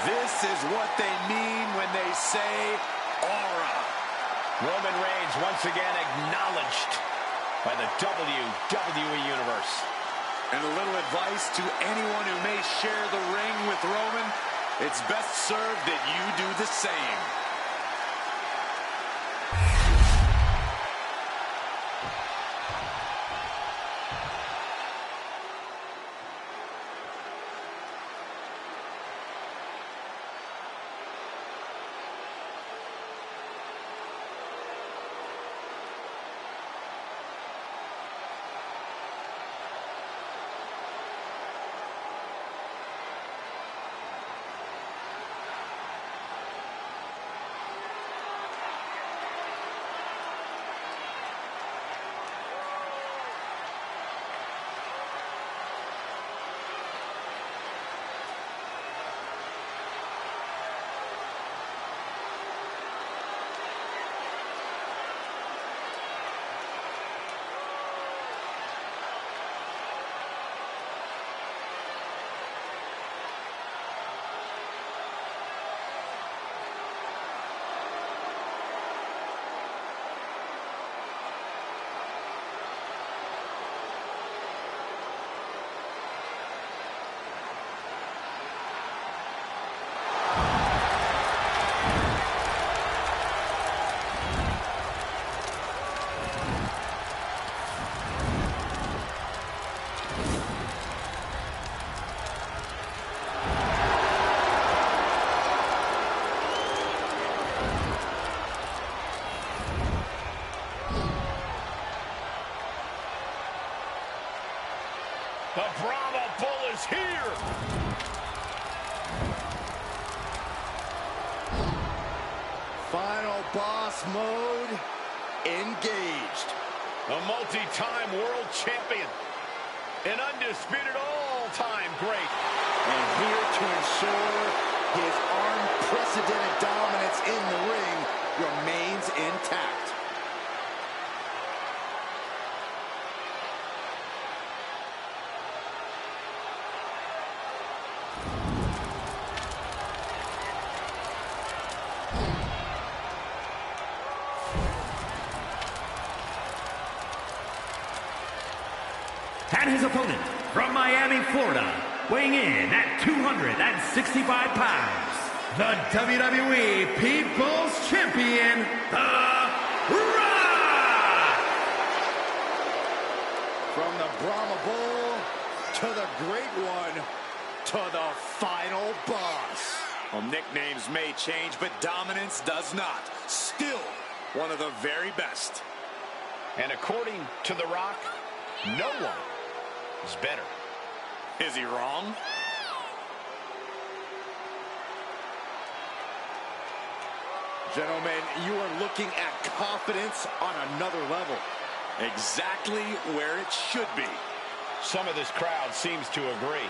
This is what they mean when they say aura. Roman Reigns once again acknowledged by the WWE Universe. And a little advice to anyone who may share the ring with Roman, it's best served that you do the same. is here. Final boss mode engaged. A multi-time world champion. An undisputed all-time great. And here to ensure his unprecedented dominance in the ring remains intact. And his opponent, from Miami, Florida, weighing in at 265 pounds, the WWE People's Champion, The Rock! From the Brahma Bull to the Great One to the final boss. Well, nicknames may change, but dominance does not. Still one of the very best. And according to The Rock, no one is better. Is he wrong? Gentlemen, you are looking at confidence on another level. Exactly where it should be. Some of this crowd seems to agree.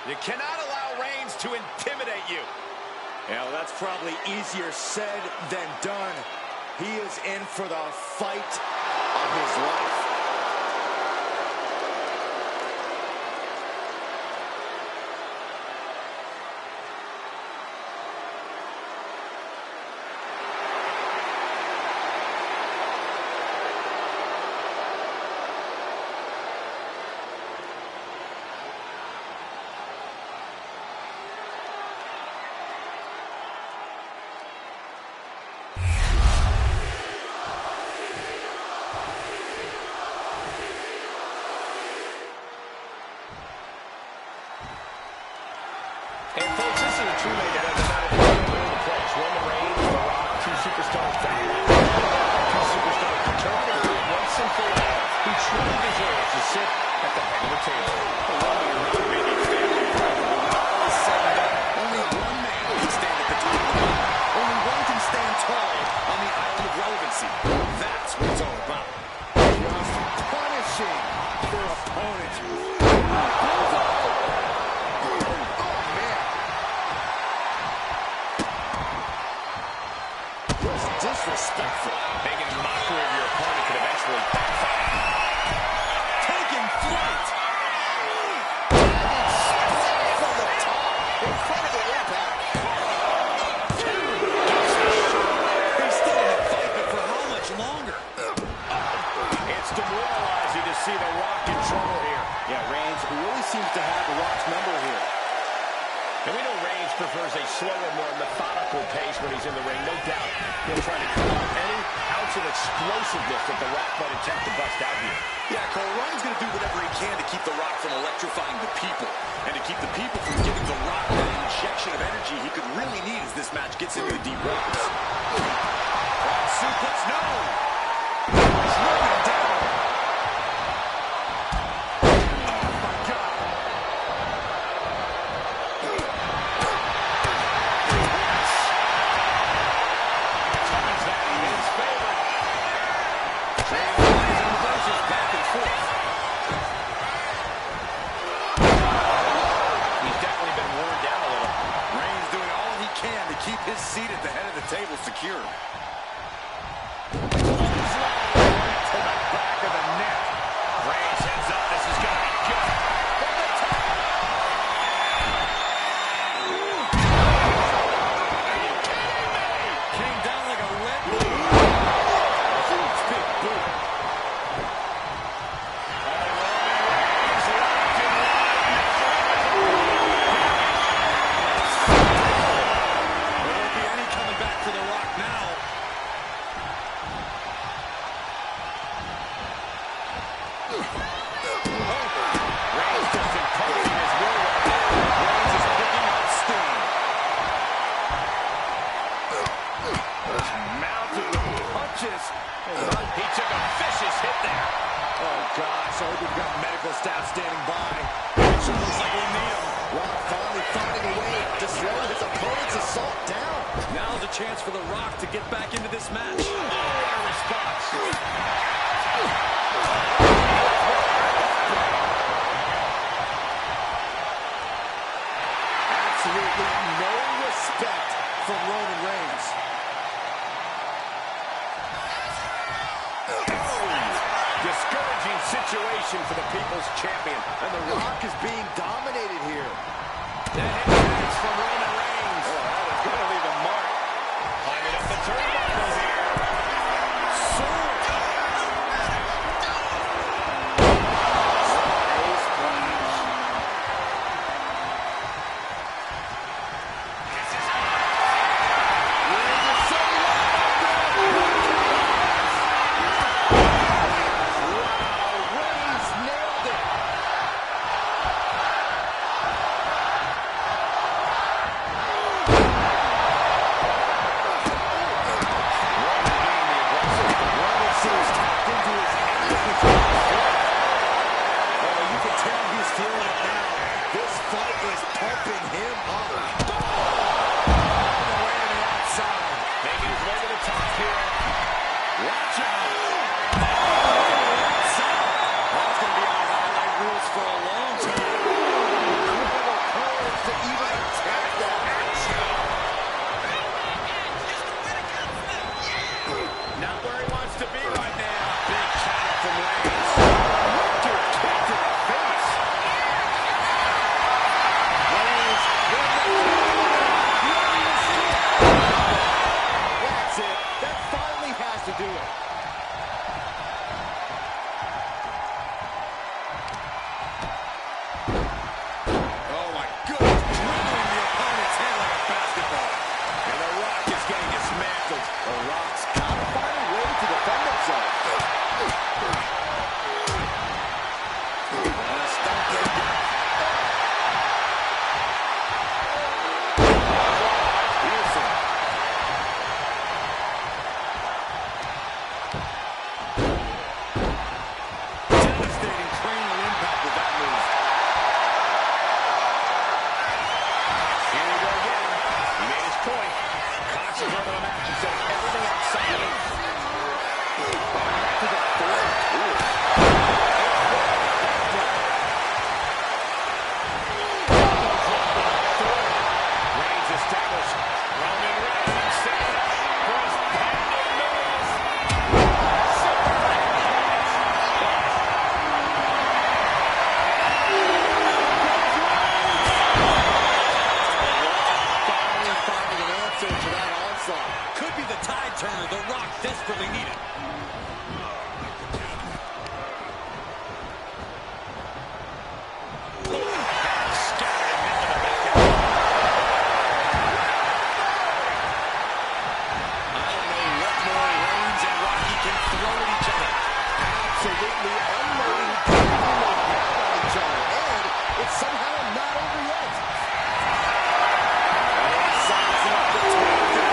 You cannot allow Reigns to intimidate you. Yeah, well, that's probably easier said than done. He is in for the fight of his life. And folks, this is a true main event that not only the place. Roman Reigns, The Rock, two superstars back. Two superstars determined to once and for all who truly deserves to sit at the head of the table. Only one man can stand at the top of the mountain. Only one can stand tall on the island of relevancy. That's what it's all about. Just punishing their opponent. Disrespectful. Making a mockery of your opponent could eventually backfire. Taking flight. From the top, incredible impact. He's still in the fight, but for how much longer? It's demoralizing to see The Rock in trouble here. Yeah, Reigns really seems to have The Rock's number here. And we know Reigns prefers a slower, more methodical pace when he's in the ring. No doubt he'll try to cut off any ounce of explosiveness that The Rock might attempt to bust out here. Yeah, Cole, Ryan's going to do whatever he can to keep The Rock from electrifying the people and to keep the people from giving The Rock that injection of energy he could really need as this match gets into the deep waters. Front suplex, no! He's knocking down. Keep his seat at the head of the table secure. To the back of the neck. Reigns heads up. This is going to be good. From the top. Are you kidding me? Came down like a lead balloon. Huge big boot. Reigns locked in line. There won't be any Just mounted with punches. He took a vicious hit there. Oh, gosh. I hope we've got medical staff standing by. It sure looks like we need them. Rock finally finding a way to slow his opponent's assault down. Now's a chance for The Rock to get back into this match. What a response. Absolutely no respect from Roman Reigns. Discouraging situation for the People's Champion. And The Rock is being dominated here. That hit pass from Roman Reigns. Oh, that is going to leave a mark. Climbing up the turnbuckles here. Sword. Nice splash. Reigns nailed it. Roman seems tapped into his energy. Oh, you can tell he's feeling it now. This fight is pumping him up. On the way to the outside. Making his way to the top here. Watch out. That's going to be on the highlight reels for a long time. Incredible courage to even attempt that. Not where he wants to be right now. Big counter from Reigns. Wicked kick to the face. Reigns, that's it. That finally has to do it. Oh, my goodness. Wiggling the opponent's head like a basketball. And The Rock is getting dismantled. The Rock's gotta find a way to defend himself. And a stump taken down. Pearson. Devastating cranial impact with that move. Here we go again. He made his point. Concentrate on the match instead of everything outside of it. Back to the third. Reigns established. Roman Reigns set up for his pending move. Finally finding an answer to that onslaught. Could be the tide turner The Rock desperately needed. I don't know what more Reigns and Rocky can throw at each other. Absolutely unloading, on each other, and it's somehow not over yet. Sizing up the target.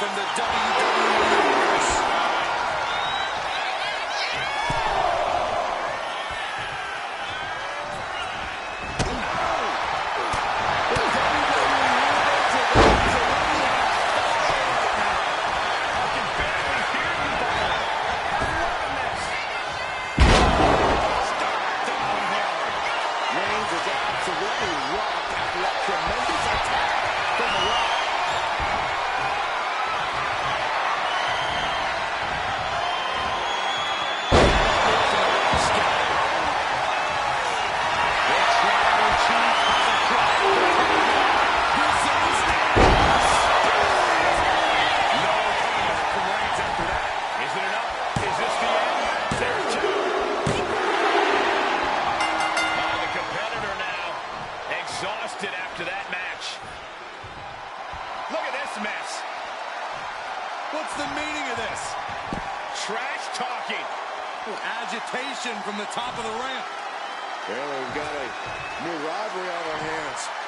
from the WWE Universe. After that match. Look at this mess. What's the meaning of this? Trash talking. Agitation from the top of the ramp. Well, we've got a new rivalry on our hands.